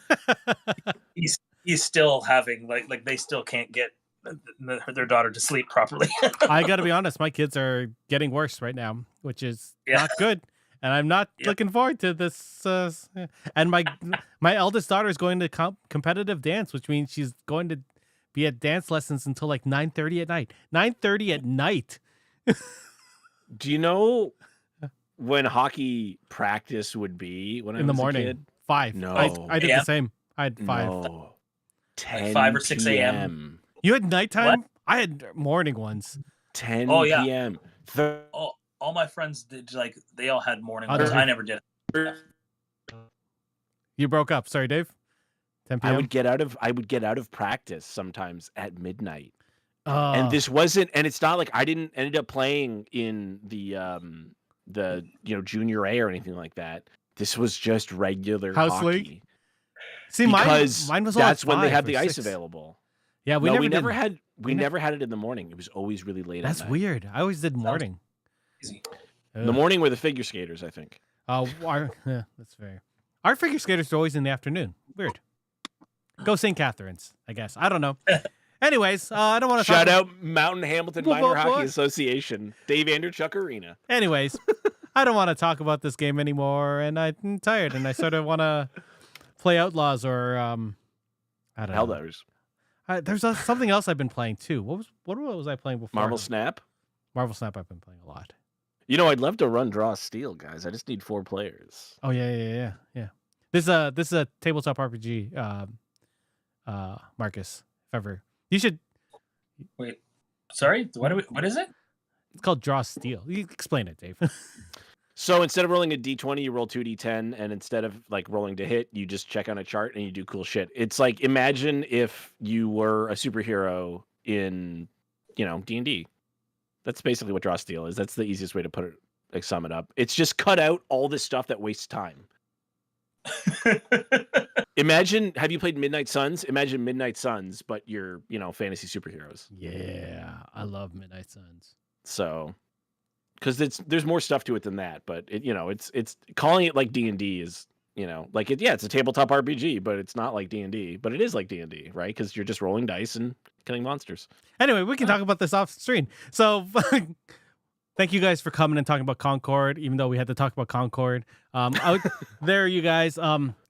He's still having like they still can't get their daughter to sleep properly. I got to be honest, my kids are getting worse right now, which is not good. And I'm not looking forward to this. And my eldest daughter is going to competitive dance, which means she's going to be at dance lessons until like 9:30 at night. 9:30 at night. Do you know when hockey practice would be when I was in the a morning? kid? 5. No. I did the same. I had 5. No. 10 like 5 or 6 a.m. p.m. You had nighttime? What? I had morning ones. 10 p.m. All my friends did, like, they all had morning Oh, ones. I never did. You broke up. Sorry, Dave. 10 p.m. I would get out of practice sometimes at midnight. Oh. And this wasn't, and it's not like I didn't ended up playing in the junior A or anything like that. This was just regular House hockey. league? See, because mine was that's like when they had 5 the or ice 6. available. Yeah, we never had it in the morning. It was always really late. That's at night. weird. I always did morning. Easy. The morning were the figure skaters, I think. Oh, that's fair. Our figure skaters are always in the afternoon. Weird. Go St. Catherine's, I guess. I don't know. Anyways, I don't want to shout out Mountain Hamilton Minor Hockey what? Association, Dave Anderchuk Arena. Anyways, I don't want to talk about this game anymore, and I'm tired, and I sort of want to play Outlaws or I don't know. Helldivers. There's something else I've been playing too. What was I playing before? Marvel Snap. Marvel Snap. I've been playing a lot. I'd love to run Draw Steel, guys. I just need 4 players. Oh yeah. This is a tabletop RPG. Marcus, if ever you should. Wait, sorry. What is it? It's called Draw Steel. You explain it, Dave. So instead of rolling a d20, you roll 2d10, and instead of like rolling to hit, you just check on a chart and you do cool shit. It's like, imagine if you were a superhero in, D&D. That's basically what Draw Steel is. That's the easiest way to put it, like sum it up. It's just cut out all this stuff that wastes time. Imagine, have you played Midnight Suns? Imagine Midnight Suns, but you're, fantasy superheroes. Yeah, I love Midnight Suns. So, because there's more stuff to it than that, but it's calling it like D&D is, it's a tabletop RPG, but it's not like D&D, but it is like D&D, right? Because you're just rolling dice and killing monsters. Anyway, we can talk about this off screen. So, thank you guys for coming and talking about Concord, even though we had to talk about Concord. Out there, you guys.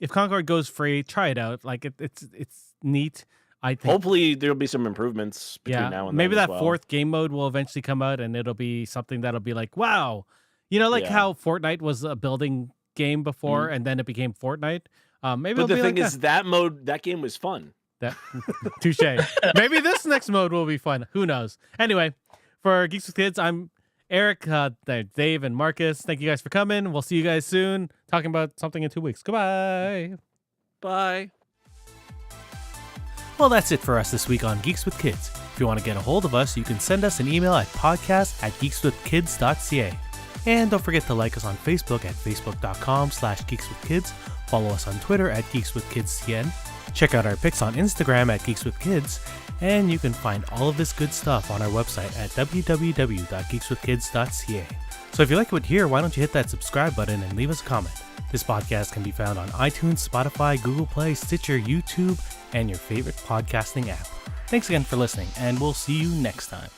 If Concord goes free, try it out. Like it's neat. I think. Hopefully, there'll be some improvements between now and maybe then. Maybe that 4th game mode will eventually come out, and it'll be something that'll be like, wow, how Fortnite was a building game before, and then it became Fortnite. Maybe. But the thing like is, that game was fun. That touche. Maybe this next mode will be fun. Who knows? Anyway, for Geeks with Kids, I'm Eric, Dave, and Marcus. Thank you guys for coming. We'll see you guys soon. Talking about something in 2 weeks. Goodbye. Bye. Well, that's it for us this week on Geeks with Kids. If you want to get a hold of us, you can send us an email at podcast@geekswithkids.ca. And don't forget to like us on Facebook at facebook.com/geekswithkids. Follow us on Twitter at geekswithkidscn. Check out our pics on Instagram at geekswithkids. And you can find all of this good stuff on our website at www.geekswithkids.ca. So if you like what you hear, why don't you hit that subscribe button and leave us a comment. This podcast can be found on iTunes, Spotify, Google Play, Stitcher, YouTube, and your favorite podcasting app. Thanks again for listening, and we'll see you next time.